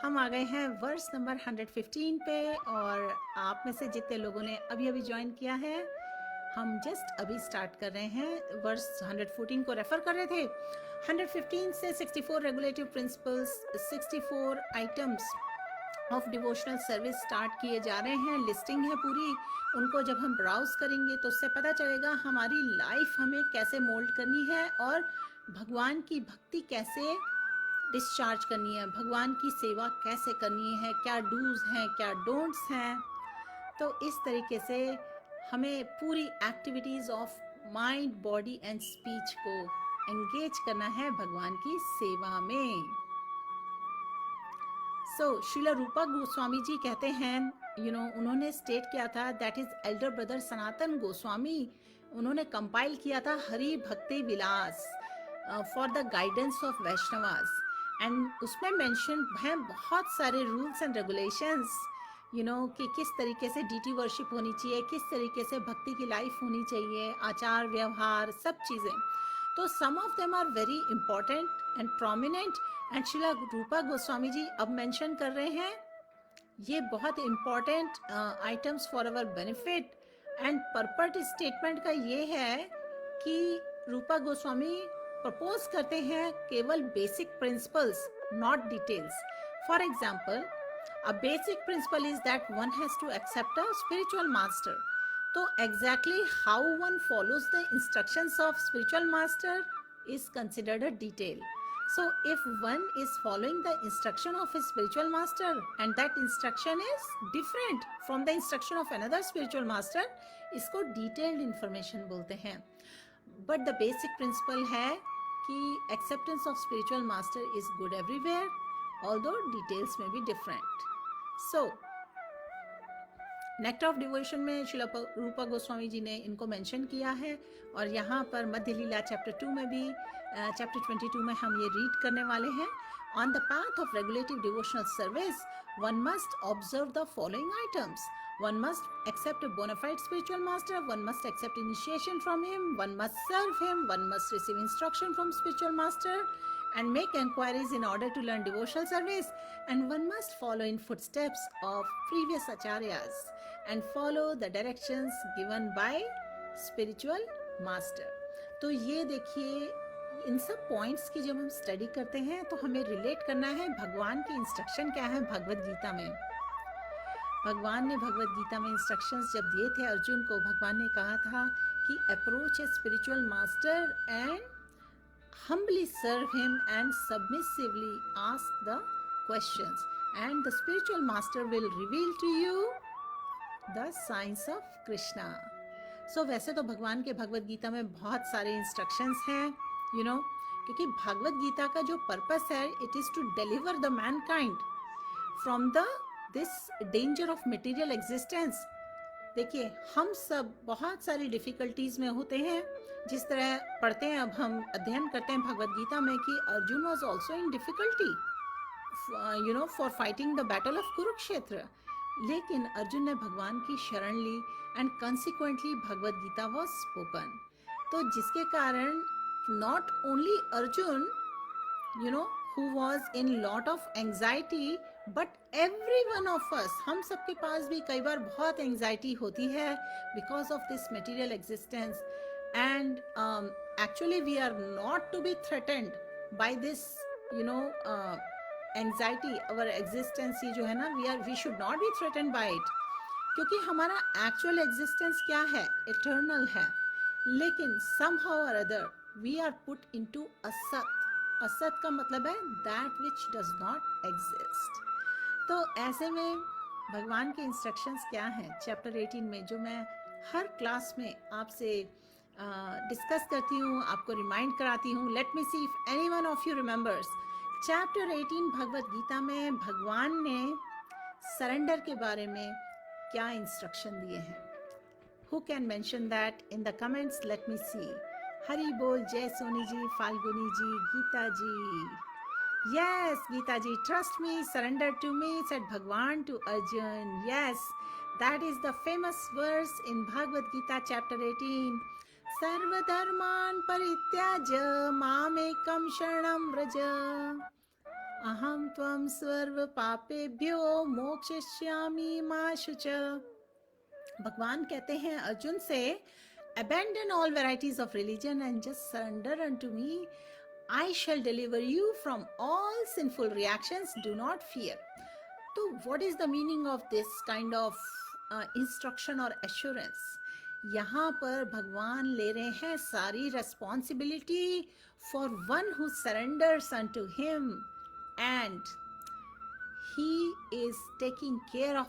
हम आ गए हैं वर्स नंबर 115 पे, और आप में से जितने लोगों ने अभी अभी ज्वाइन किया है, हम जस्ट अभी स्टार्ट कर रहे हैं, वर्स 114 को रेफर कर रहे थे। 115 से 64 regulative principles, 64 items of devotional service start किए जा रहे हैं। लिस्टिंग है पूरी, उनको जब हम ब्राउज करेंगे तो उससे पता चलेगा हमारी लाइफ हमें कैसे मोल्ड करनी है, और भगवान की भक्ति कैसे डिस्चार्ज करनी है, भगवान की सेवा कैसे करनी है, क्या डूज हैं, क्या डोंट्स हैं। तो इस तरीके से हमें पूरी activities of mind, body and speech को एंगेज करना है भगवान की सेवा में। श्रीला रूपा गोस्वामी जी कहते हैं, उन्होंने स्टेट किया था, that is elder brother Sanatana Goswami, उन्होंने कंपाइल किया था Hari Bhakti Vilas for the guidance of Vaishnavas, and उसमें मेंशन है बहुत सारे रूल्स एंड रेगुलेशंस, कि किस तरीके से डीटी वर्शिप होनी चाहिए, किस तरीके से भक्ति की लाइफ होनी चाहिए, आचार व्यवहार सब चीज़ें। तो some of them are very important and prominent, and Shrila Rupa Goswami ji अब मेंशन कर रहे हैं ये बहुत important items for our benefit. And purport statement का ये है कि रूपा गोस्वामी प्रपोज करते हैं केवल basic principles, not details. For example, a basic principle is that one has to accept a spiritual master. So exactly how one follows the instructions of spiritual master is considered a detail. So if one is following the instruction of his spiritual master and that instruction is different from the instruction of another spiritual master, इसको detailed information बोलते हैं. But the basic principle है कि acceptance of spiritual master is good everywhere, although details may be different. So, nectar of devotion में श्रीला रूपा गोस्वामी जी ने इनको mention किया है, और यहाँ पर मध्य लीला चैप्टर 2 में भी, चैप्टर 22 में हम ये रीड करने वाले हैं। On the path of regulative devotional service one must observe the following items. One must accept a bona fide spiritual master, one must accept initiation from him, one must serve him, one must receive instruction from spiritual master and make enquiries in order to learn devotional service, and one must follow in footsteps of previous acharyas and follow the directions given by spiritual master. तो ये देखिए, इन सब points की जब हम study करते हैं तो हमें रिलेट करना है भगवान की इंस्ट्रक्शन क्या है भगवद गीता में। भगवान ने भगवद गीता में इंस्ट्रक्शंस जब दिए थे अर्जुन को, भगवान ने कहा था कि approach A spiritual master and humbly serve him and submissively ask the questions, and the spiritual master will reveal to you the signs of Krishna. So वैसे तो भगवान के भगवद गीता में बहुत सारे इंस्ट्रक्शंस हैं, क्योंकि भगवद गीता का जो पर्पस है, it is to deliver the mankind from the this danger of material existence. देखिए, हम सब बहुत सारी डिफिकल्टीज में होते हैं, जिस तरह पढ़ते हैं, अब हम अध्ययन करते हैं भगवद गीता में कि Arjun was also in difficulty for fighting the battle of Kurukshetra, लेकिन अर्जुन ने भगवान की शरण ली and consequently Bhagavad Gita was spoken. तो जिसके कारण not only Arjun who was in lot of anxiety, but every one of us, हम सबके पास भी कई बार बहुत एंजाइटी होती है because of this material existence, and actually we are not to be threatened by this anxiety. Our existence ही जो है ना, we should not be threatened by it, क्योंकि हमारा actual existence क्या है, eternal है, लेकिन somehow or other we are put into asat. असत का मतलब है that which does not exist. तो ऐसे में भगवान के इंस्ट्रक्शंस क्या हैं चैप्टर 18 में, जो मैं हर क्लास में आपसे डिस्कस करती हूँ, आपको रिमाइंड कराती हूँ. Let me see if anyone of you remembers. Chapter 18 Bhagavad Gita में भगवान ने सरेंडर के बारे में क्या इंस्ट्रक्शन दिए हैं? Who can mention that in the comments? Let me see. Hari बोल, जय सोनी जी, फाल्गुनी जी, गीता जी. Yes, Geeta ji, trust me, surrender to me, said Bhagwan to Arjun. Yes, that is the famous verse in Bhagavad Gita chapter 18. Sarva dharman parityajya mamekam sharanam vraja aham tvam sarva papebhyo mokshashyami ma shucha. भगवान कहते हैं अर्जुन से, abandon all varieties of religion and just surrender unto me. I shall deliver you from all sinful reactions. Do not fear. So what is the meaning of this kind of instruction or assurance? यहाँ पर भगवान ले रहे हैं सारी responsibility for one who surrenders unto him, and he is taking care of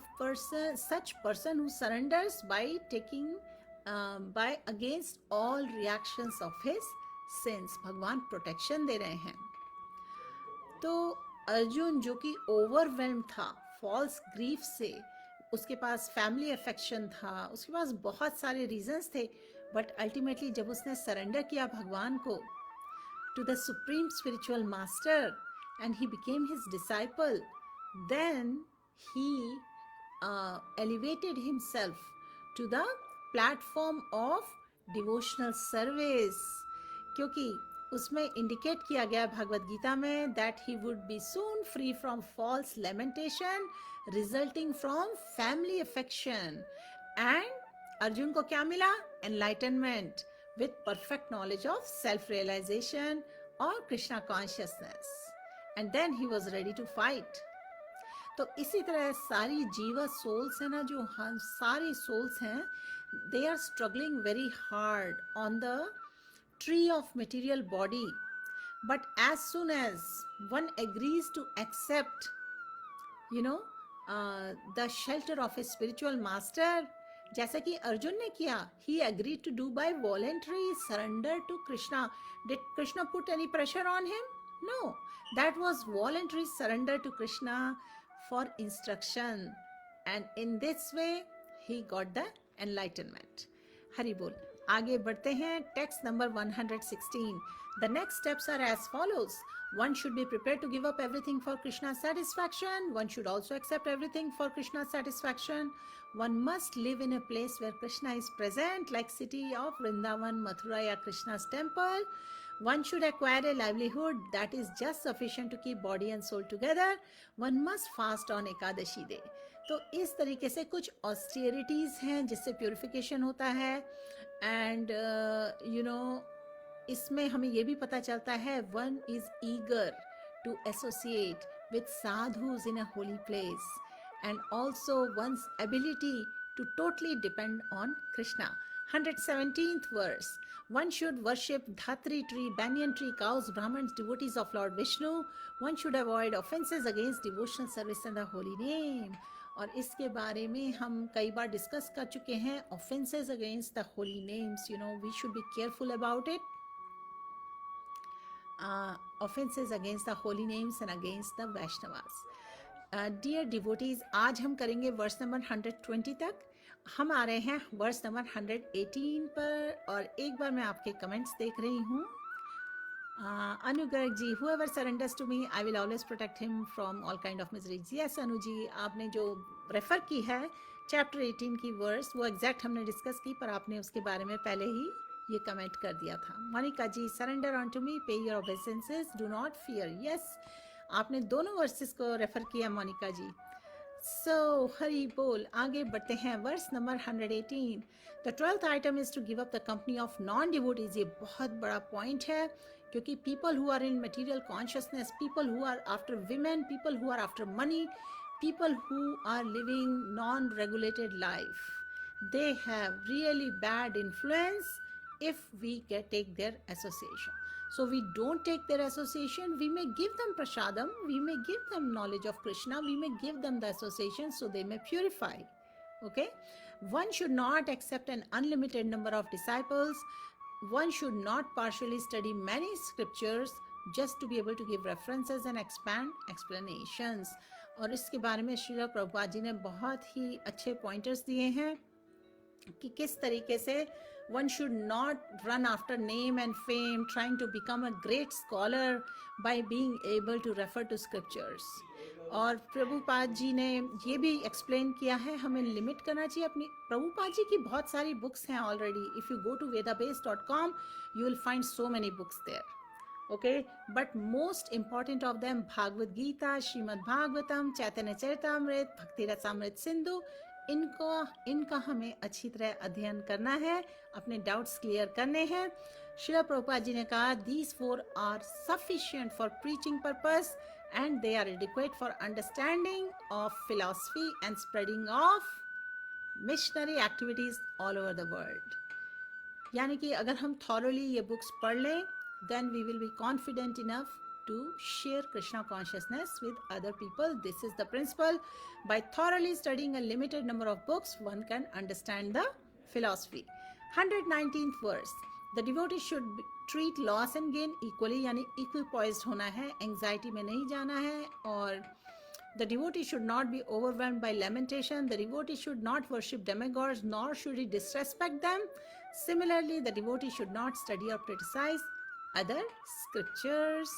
such person who surrenders by taking by against all reactions of his sins. भगवान protection दे रहे हैं. तो अर्जुन जो कि ओवरवेल्म था फॉल्स ग्रीफ से, उसके पास फैमिली अफेक्शन था, उसके पास बहुत सारे रीजंस थे, बट अल्टीमेटली जब उसने सरेंडर किया भगवान को, to the supreme spiritual master, and he became his disciple, then he elevated himself to the platform of devotional service, क्योंकि उसमें इंडिकेट किया गया भगवत गीता में that he would be soon free from false lamentation resulting from family affection. and Arjun को क्या मिला? enlightenment with perfect knowledge of self realization और Krishna consciousness, and then he was ready to fight. तो इसी तरह सारी जीवा सोल्स है ना, जो हम सारी सोल्स हैं, they are struggling very hard on the tree of material body, but as soon as one agrees to accept you know the shelter of a spiritual master, जैसा कि अर्जुन ने किया, he agreed to do by voluntary surrender to Krishna. Did Krishna put any pressure on him? No, that was voluntary surrender to Krishna for instruction, and in this way he got the enlightenment. Hari bol. आगे बढ़ते हैं. Text number 116. The next steps are as follows. One should be prepared to give up everything for Krishna's satisfaction. One should also accept everything for Krishna's satisfaction. One must live in a place where Krishna is present, like city of Vrindavan, Mathura या Krishna's temple. One should acquire a livelihood that is just sufficient to keep body and soul together. One must fast on Ekadashi day. तो इस तरीके से कुछ austerities हैं जिससे purification होता है. एंड यू नो, इसमें हमें ये भी पता चलता है one is eager to associate with sadhus in a holy place, and also one's ability to totally depend on Krishna. 117th verse. One should worship Dhatri tree, banyan tree, cows, Brahmins, devotees of Lord Vishnu. One should avoid offenses against devotional service and the holy name. और इसके बारे में हम कई बार discuss कर चुके हैं. Offenses against the holy names, you know, we should be careful about it. Offenses against the holy names and against the Vaishnavas. Dear devotees, आज हम करेंगे वर्स नंबर 120 तक. हम आ रहे हैं वर्स नंबर 118 पर, और एक बार मैं आपके कमेंट्स देख रही हूँ. अनु Garg ji, whoever surrenders to me, I will always protect him from all kind of miseries. Yes Anu ji, आपने जो रेफर की है चैप्टर 18 की वर्स, वो एग्जैक्ट हमने डिस्कस की, पर आपने उसके बारे में पहले ही ये कमेंट कर दिया था. मोनिका जी, सरेंडर ऑन टू मी, पे your obeisances, do not fear. Yes, आपने दोनों वर्सेस को रेफर किया मोनिका जी. So, हरी बोल. आगे बढ़ते हैं. Verse number 118. The 12th item is to give up the company of non-devotees. ये बहुत बड़ा पॉइंट है, क्योंकि people who are in material consciousness, people who are after women, people who are after money, people who are living non-regulated life, they have really bad influence if we take their association. So we don't take their association. We may give them prasadam, we may give them knowledge of Krishna, we may give them the association so they may purify. Okay? One should not accept an unlimited number of disciples. One should not partially study many scriptures just to be able to give references and expand explanations. और इसके बारे में श्रील प्रभुपाद जी ने बहुत ही अच्छे pointers दिए हैं कि किस तरीके से one should not run after name and fame, trying to become a great scholar by being able to refer to scriptures. और प्रभुपाद जी ने ये भी एक्सप्लेन किया है, हमें लिमिट करना चाहिए अपनी. प्रभुपाद जी की बहुत सारी बुक्स हैं already. If you go to vedabase.com, you will find so many books there. Okay, but most important of them, Bhagavad Gita, Srimad Bhagavatam, Chaitanya Charitamrita, Bhakti Rasamrita Sindhu, इनका हमें अच्छी तरह अध्ययन करना है, अपने डाउट्स क्लियर करने हैं. श्रील प्रभुपाद जी ने कहा, these 4 are sufficient for preaching purpose and they are adequate for understanding of philosophy and spreading of missionary activities all over the world. यानी कि अगर हम thoroughly ये बुक्स पढ़ लें, then we will be confident enough to share Krishna consciousness with other people. This is the principle. By thoroughly studying a limited number of books, one can understand the philosophy. 119th verse. The devotee should treat loss and gain equally, यानी equipoised होना है, anxiety में नहीं जाना है, और the devotee should not be overwhelmed by lamentation. The devotee should not worship demigods, nor should he disrespect them. Similarly, the devotee should not study or criticize other scriptures.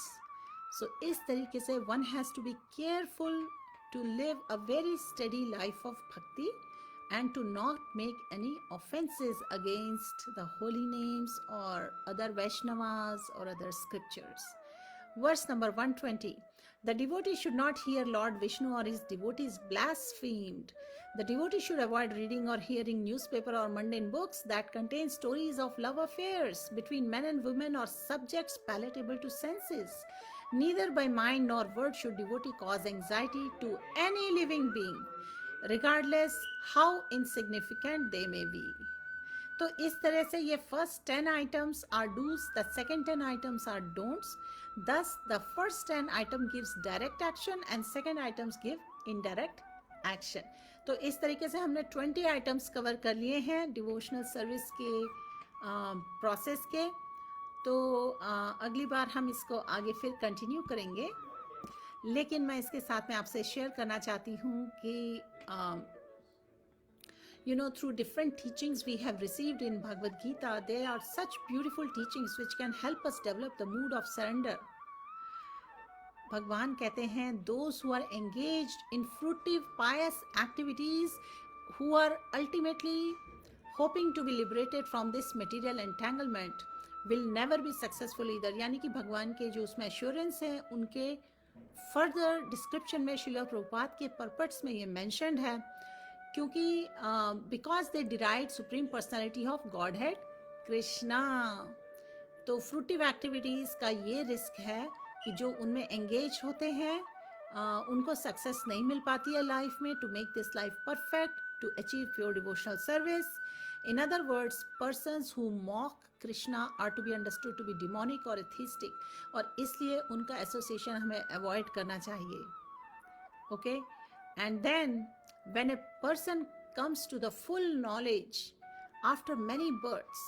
So, इस तरीके से one has to be careful to live a very steady life of bhakti and to not make any offenses against the holy names or other Vaishnavas or other scriptures. Verse number 120. The devotee should not hear Lord Vishnu or his devotees blasphemed. The devotee should avoid reading or hearing newspaper or mundane books that contain stories of love affairs between men and women or subjects palatable to senses. Neither by mind nor word should devotee cause anxiety to any living being, regardless how insignificant they may be. तो इस तरह से ये first 10 items are do's, the second 10 items are don'ts. Thus, the first 10 item gives direct action and second items give indirect action. तो इस तरीके से हमने 20 items cover कर लिए हैं devotional service के process के. तो अगली बार हम इसको आगे फिर continue करेंगे. लेकिन मैं इसके साथ में आपसे शेयर करना चाहती हूँ कि through different teachings we have received in Bhagavad Gita, there are such beautiful teachings which can help us develop the mood of surrender. भगवान कहते हैं, those who are engaged in fruitive, pious activities, who are ultimately hoping to be liberated from this material entanglement, will never be successful either. यानी कि भगवान के जो उसमें assurance है, उनके further description में श्रील प्रभुपाद के purports में ये mentioned है, क्योंकि because they derived supreme personality of Godhead Krishna. तो fruitive activities का ये risk है कि जो उनमें engage होते हैं उनको success नहीं मिल पाती है life में to make this life perfect, to achieve pure devotional service. In other words, persons who mock Krishna are to be understood to be demonic or atheistic, और इसलिए उनका association हमें avoid करना चाहिए. Okay? And then when a person comes to the full knowledge after many births,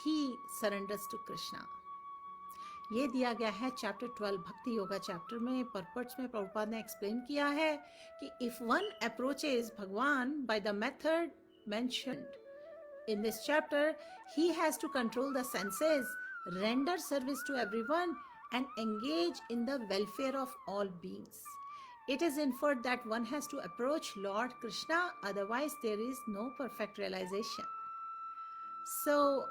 he surrenders to Krishna. ये दिया गया है चैप्टर 12 भक्ति योगा चैप्टर में. पर्पट्स में प्रभुपाद ने एक्सप्लेन किया है कि if one approaches भगवान by the method mentioned in this chapter, he has to control the senses, render service to everyone, and engage in the welfare of all beings. It is inferred that one has to approach Lord Krishna, otherwise there is no perfect realization. So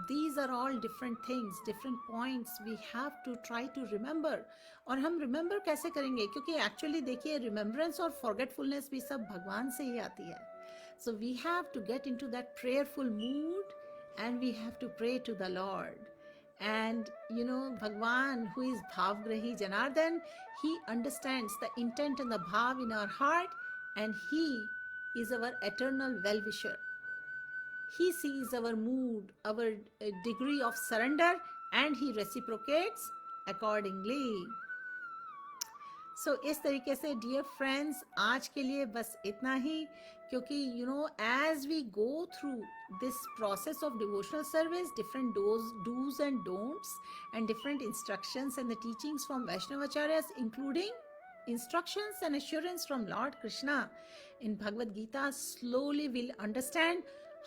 these are all different things, different points we have to try to remember. और हम remember कैसे करेंगे? क्योंकि actually देखिए remembrance और forgetfulness भी सब भगवान से ही आती है. So we have to get into that prayerful mood and we have to pray to the Lord. And Bhagwan, who is Bhavgrahi Janardhan, he understands the intent and the bhav in our heart, and he is our eternal well-wisher. He sees our mood, our degree of surrender, and he reciprocates accordingly. So इस तरीके से dear friends, आज के लिए बस इतना ही, क्योंकि as we go through this process of devotional service, different do's and don'ts and different instructions and the teachings from Vaishnavacharyas, including instructions and assurance from Lord Krishna in Bhagavad Gita, slowly we'll understand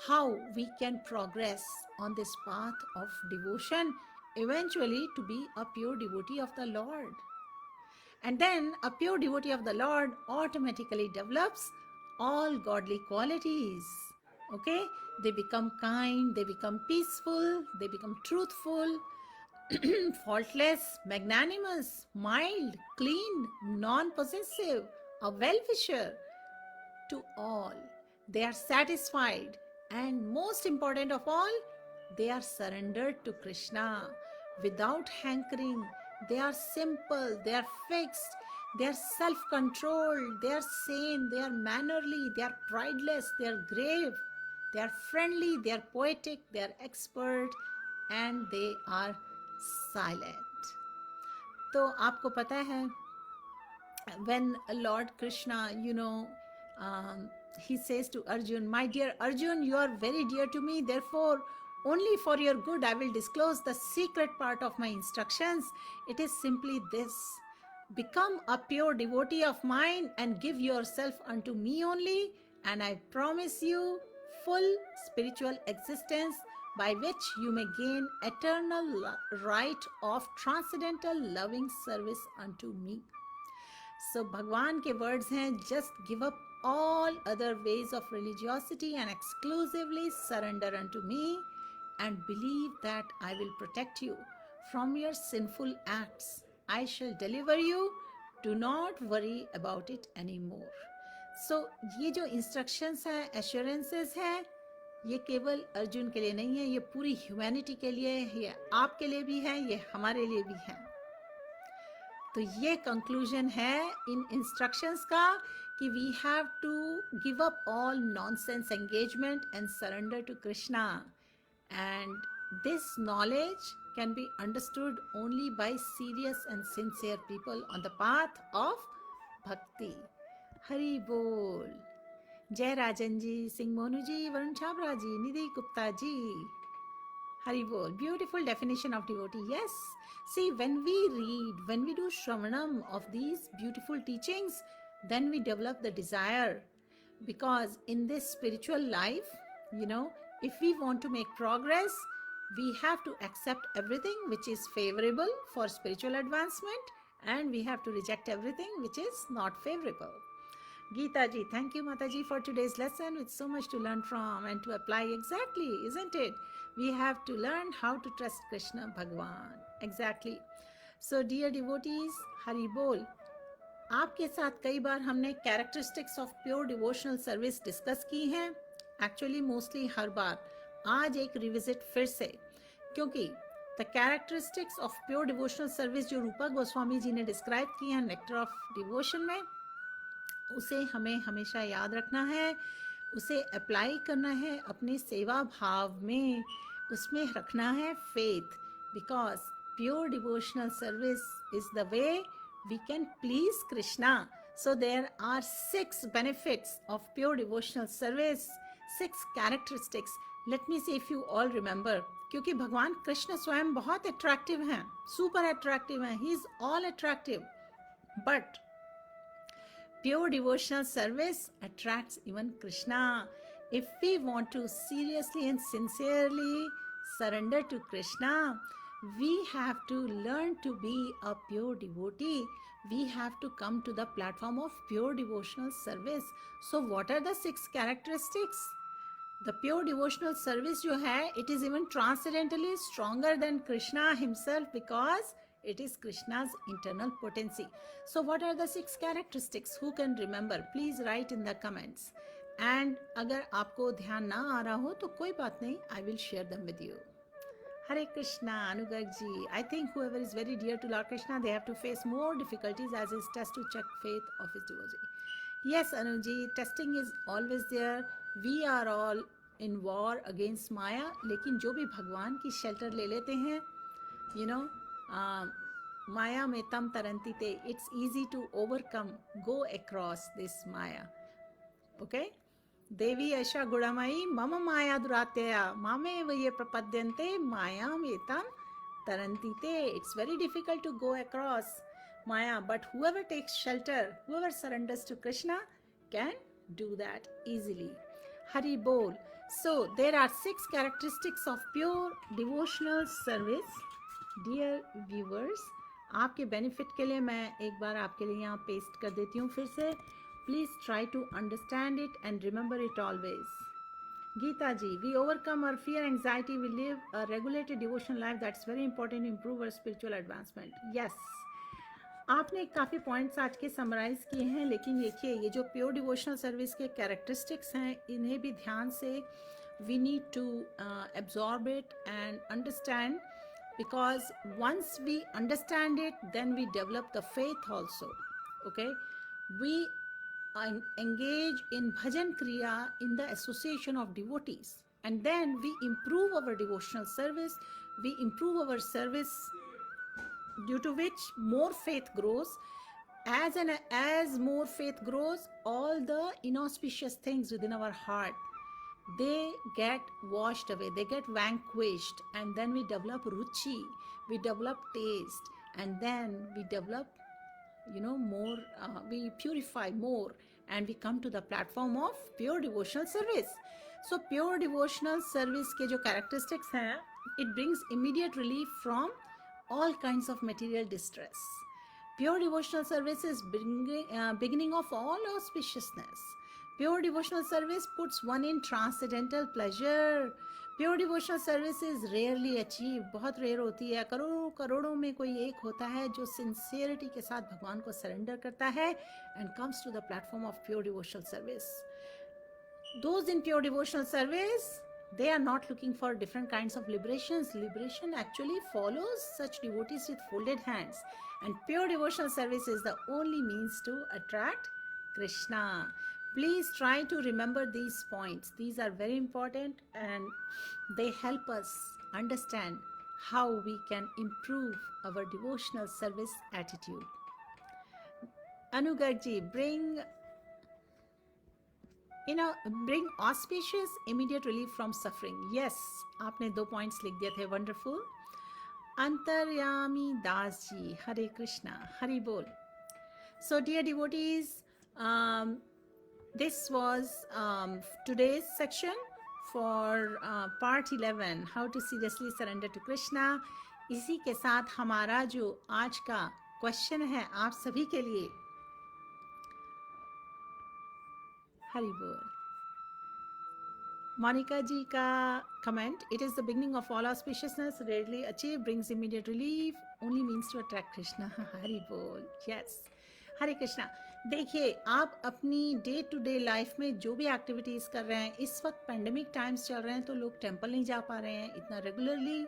how we can progress on this path of devotion, eventually to be a pure devotee of the Lord. And then a pure devotee of the Lord automatically develops all godly qualities. Okay? They become kind, they become peaceful, they become truthful, faultless, magnanimous, mild, clean, non-possessive, a well-wisher to all. They are satisfied, and most important of all, they are surrendered to Krishna without hankering. They are simple, they are fixed, they are self-controlled, they are sane, they are mannerly, they are prideless, they are grave, they are friendly, they are poetic, they are expert, and they are silent. तो आपको पता है, when Lord Krishna, he says to Arjun, my dear Arjun, you are very dear to me, therefore only for your good I will disclose the secret part of my instructions. It is simply this: become a pure devotee of mine and give yourself unto me only, and I promise you full spiritual existence by which you may gain eternal right of transcendental loving service unto me. So भगवान के words हैं, just give up all other ways of religiosity and exclusively surrender unto me and believe that I will protect you from your sinful acts. I shall deliver you. Do not worry about it anymore. So ये जो instructions हैं, assurances हैं, ये केवल अर्जुन के लिए नहीं है, ये पूरी ह्यूमैनिटी के लिए है, ये आपके लिए भी है, ये हमारे लिए भी है. तो ये कंक्लूजन है इन इंस्ट्रक्शंस का कि we have to give up all nonsense engagement and surrender to Krishna, and this knowledge can be understood only by serious and sincere people on the path of bhakti. Hari बोल. जय राजन जी, सिंह मोनू जी, वरुण छाबरा जी, निधि गुप्ता जी. Hari Bol. Beautiful definition of devotee. Yes. See, when we read, when we do Shravanam of these beautiful teachings, then we develop the desire. Because in this spiritual life, if we want to make progress, we have to accept everything which is favorable for spiritual advancement, and we have to reject everything which is not favorable. Geeta ji, thank you Mata ji for today's lesson with so much to learn from and to apply. Exactly, isn't it? We have to learn how to trust Krishna Bhagwan. Exactly. So dear devotees, Hari Bol. आपके साथ कई बार हमने characteristics of pure devotional service discuss की हैं. Actually mostly हर बार. आज एक revisit फिर से, क्योंकि the characteristics of pure devotional service जो रूपा गोस्वामी जी ने describe की हैं Nectar of Devotion में, उसे हमें हमेशा याद रखना है, उसे अप्लाई करना है अपने सेवा भाव में, उसमें रखना है faith, because pure devotional service is the way we can please Krishna. So there are 6 benefits of pure devotional service, 6 characteristics. Let me see if you all remember. क्योंकि भगवान कृष्ण स्वयं बहुत attractive हैं, super attractive हैं, he is all attractive. But pure devotional service attracts even Krishna. If we want to seriously and sincerely surrender to Krishna, we have to learn to be a pure devotee. We have to come to the platform of pure devotional service. So what are the 6 characteristics? The pure devotional service जो है, it is even transcendentally stronger than Krishna himself, because it is Krishna's internal potency. So what are the 6 characteristics? Who can remember? Please write in the comments. And अगर आपको ध्यान ना आ रहा हो तो कोई बात नहीं, I will share them with you. Hare Krishna, Anugag ji. I think whoever is very dear to Lord Krishna, they have to face more difficulties as his test to check faith of his devotee. Yes, Anuji, testing is always there. We are all in war against Maya. लेकिन जो भी भगवान की shelter ले लेते हैं, Maya में tam taranti te. It's easy to overcome, go across this Maya. Okay? देवी ऐशा गुणमयी मम माया दुरात्यया मामे वये प्रपद्यन्ते माया मेतम तरन्ति ते. It's very difficult to go across Maya, but whoever takes shelter, whoever surrenders to Krishna can do that easily. Hari Bol. So there are 6 characteristics of pure devotional service. Dear viewers, आपके benefit के लिए मैं एक बार आपके लिए यहाँ paste कर देती हूँ फिर से. Please try to understand it and remember it always. Geeta ji, we overcome our fear, anxiety, we live a regulated devotional life. That's very important to improve our spiritual advancement. Yes. आपने काफ़ी points आज के summarise किए हैं, लेकिन देखिए ये जो प्योर डिवोशनल सर्विस के कैरेक्टरिस्टिक्स हैं, इन्हें भी ध्यान से we need to absorb it and understand, because once we understand it, then we develop the faith also. Okay, we engage in bhajan kriya in the association of devotees, and then we improve our devotional service, we improve our service due to which more faith grows. As more faith grows, all the inauspicious things within our heart, they get washed away, they get vanquished, and then we develop ruchi, we develop taste, and then we develop, more, we purify more, and we come to the platform of pure devotional service. So pure devotional service ke jo characteristics hain, it brings immediate relief from all kinds of material distress. Pure devotional service is beginning of all auspiciousness. Pure devotional service puts one in transcendental pleasure. Pure devotional service is rarely achieved, बहुत rare होती है. करोड़ों करोड़ों में कोई एक होता है जो सिंसियरिटी के साथ भगवान को सरेंडर करता है and comes to the platform of pure devotional service. Those in pure devotional service, they are not looking for different kinds of liberations. Liberation actually follows such devotees with folded hands. And pure devotional service is the only means to attract Krishna. Please try to remember these points. These are very important and they help us understand how we can improve our devotional service attitude. Anugarji, bring auspicious immediate relief from suffering. Yes, आपने 2 points लिख दिए थे. Wonderful. Antaryami Das ji, Hare Krishna, Hari Bol. So dear devotees, this was today's section for part 11, how to seriously surrender to Krishna. इसी के साथ हमारा जो आज का क्वेश्चन है आप सभी के लिए, हरि बोल. Monica ji ka comment, it is the beginning of all auspiciousness, rarely achieved, brings immediate relief, only means to attract Krishna. Hari bol. Yes. Hare Krishna. देखिए, आप अपनी डे टू डे लाइफ में जो भी एक्टिविटीज़ कर रहे हैं, इस वक्त पेंडेमिक टाइम्स चल रहे हैं तो लोग टेंपल नहीं जा पा रहे हैं इतना रेगुलरली,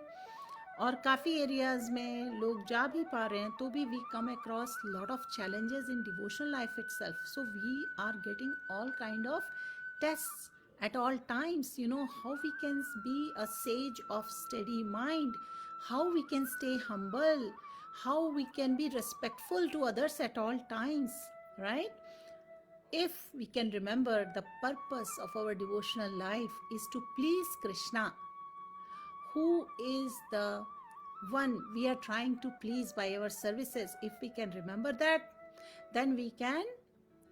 और काफ़ी एरियाज़ में लोग जा भी पा रहे हैं तो भी we come across lot of challenges in devotional life itself. So we are getting all kind of tests at all times. How we can be a sage of steady mind, how we can stay humble, how we can be respectful to others at all times, right? If we can remember the purpose of our devotional life is to please Krishna, who is the one we are trying to please by our services. If we can remember that, then we can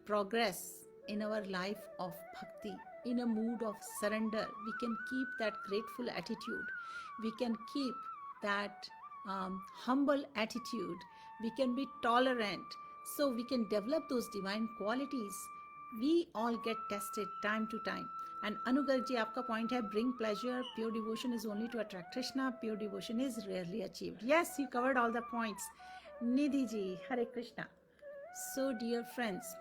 progress in our life of bhakti, in a mood of surrender. We can keep that grateful attitude. We can keep that humble attitude. We can be tolerant. So we can develop those divine qualities. We all get tested time to time. And Anugar ji, aapka point hai, bring pleasure. Pure devotion is only to attract Krishna. Pure devotion is rarely achieved. Yes, you covered all the points. Nidhi ji, Hare Krishna. So dear friends,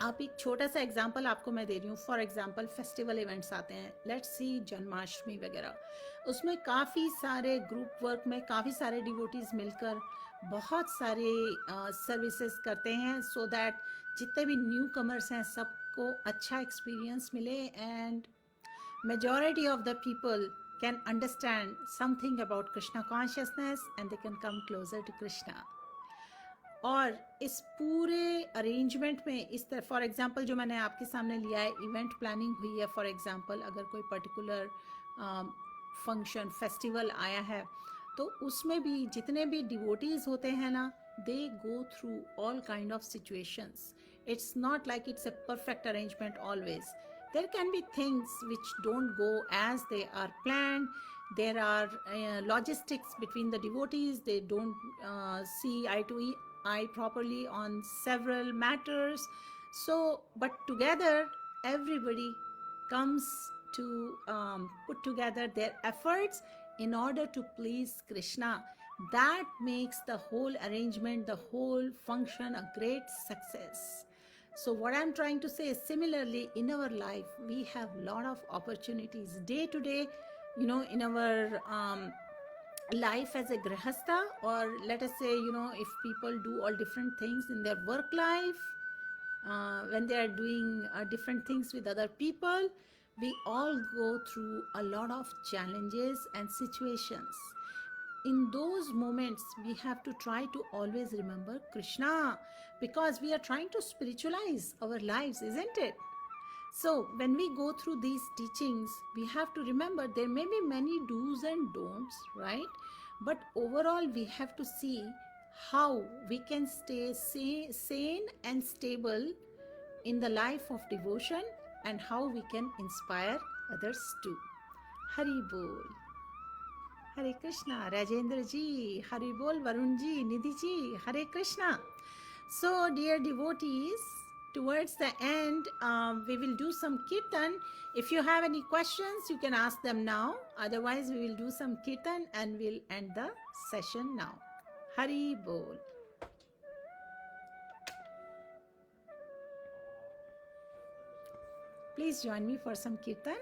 आप एक छोटा सा example आपको मैं दे रही हूँ. For example festival events आते हैं, लेट्स सी जन्माष्टमी वगैरह, उसमें काफ़ी सारे ग्रुप वर्क में काफ़ी सारे डिवोटीज़ मिलकर बहुत सारे सर्विसेज करते हैं सो दैट जितने भी न्यू कमर्स हैं सबको अच्छा एक्सपीरियंस मिले and majority of the people can understand something about Krishna consciousness and they can come closer to Krishna. और इस पूरे अरेंजमेंट में इस तरह, फॉर एग्जांपल जो मैंने आपके सामने लिया है, इवेंट प्लानिंग हुई है. फॉर एग्जांपल अगर कोई पर्टिकुलर फंक्शन फेस्टिवल आया है तो उसमें भी जितने भी डिवोटीज़ होते हैं ना, they go through all kind of situations. It's not like it's a perfect arrangement always. There can be things which don't go as they are planned. There are logistics between the devotees. They don't see eye to eye properly on several matters. So, but together, everybody comes to put together their efforts in order to please Krishna. That makes the whole arrangement, the whole function a great success. So what I'm trying to say is, similarly in our life we have a lot of opportunities day to day, in our life as a grihastha, or let us say, if people do all different things in their work life, when they are doing different things with other people, we all go through a lot of challenges and situations. in those moments we have to try to always remember Krishna, because we are trying to spiritualize our lives, isn't it? So when we go through these teachings, we have to remember there may be many do's and don'ts, right? But overall, we have to see how we can stay sane and stable in the life of devotion, and how we can inspire others too. Hari Bol. Hare Krishna. Rajendra ji. Hari Bol. Varun ji. Nidhi ji. Hare Krishna. So, dear devotees, towards the end, we will do some kirtan. If you have any questions, you can ask them now. Otherwise, we will do some kirtan and we'll end the session now. Hari Bol. Please join me for some kirtan.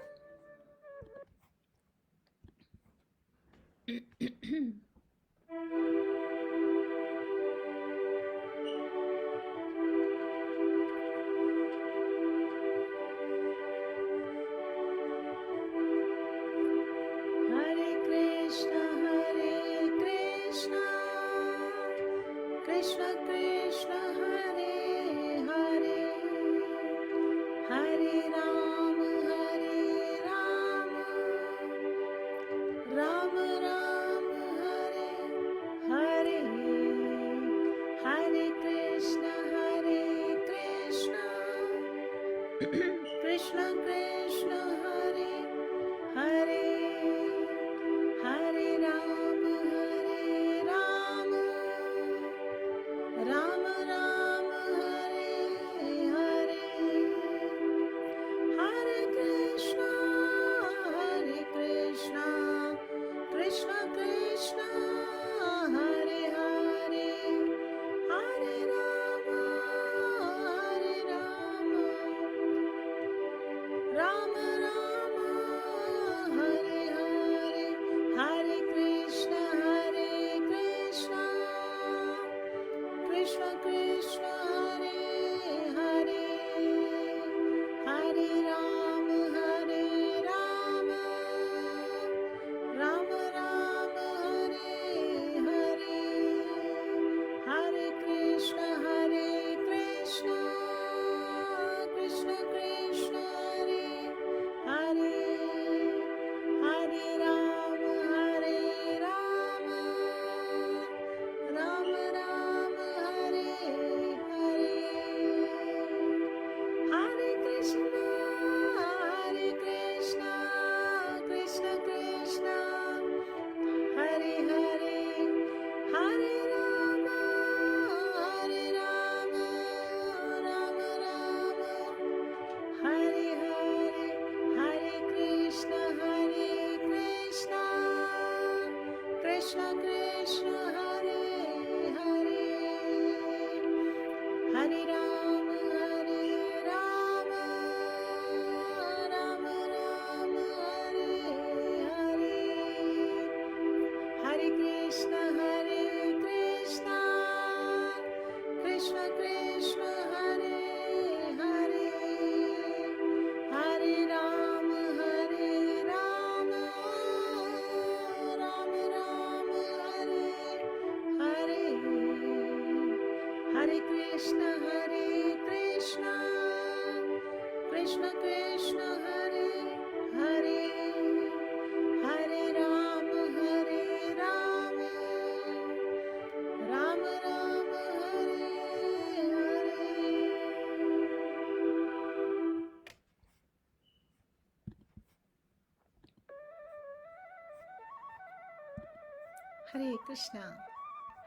Hare Krishna.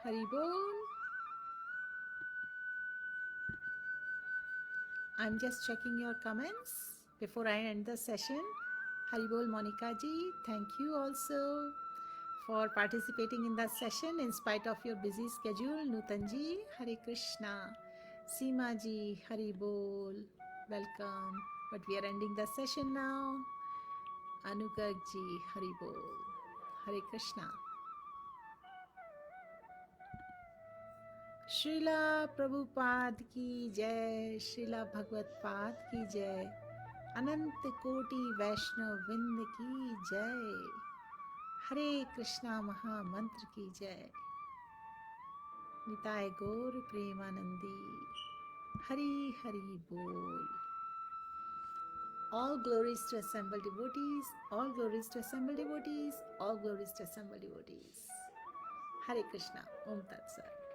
Hari Bol. I'm just checking your comments before I end the session. Hari Bol Monica ji, thank you also for participating in the session in spite of your busy schedule. Nutan ji, Hare Krishna. Seema ji, Hari Bol. Welcome. But we are ending the session now. Anugag ji, Hari Bol. Hare Krishna. Srila Prabhupada की जय, श्रीला भगवत पाद की जय, अनंत कोटि वैष्णव वृंद की जय। हरे कृष्णा महामंत्र की जय। निताय गौर प्रेमानंदी। हरि हरि बोल। All glories to assembled devotees, all glories to assembled devotees, all glories to assembled devotees. Hare Krishna. Om Tat Sat.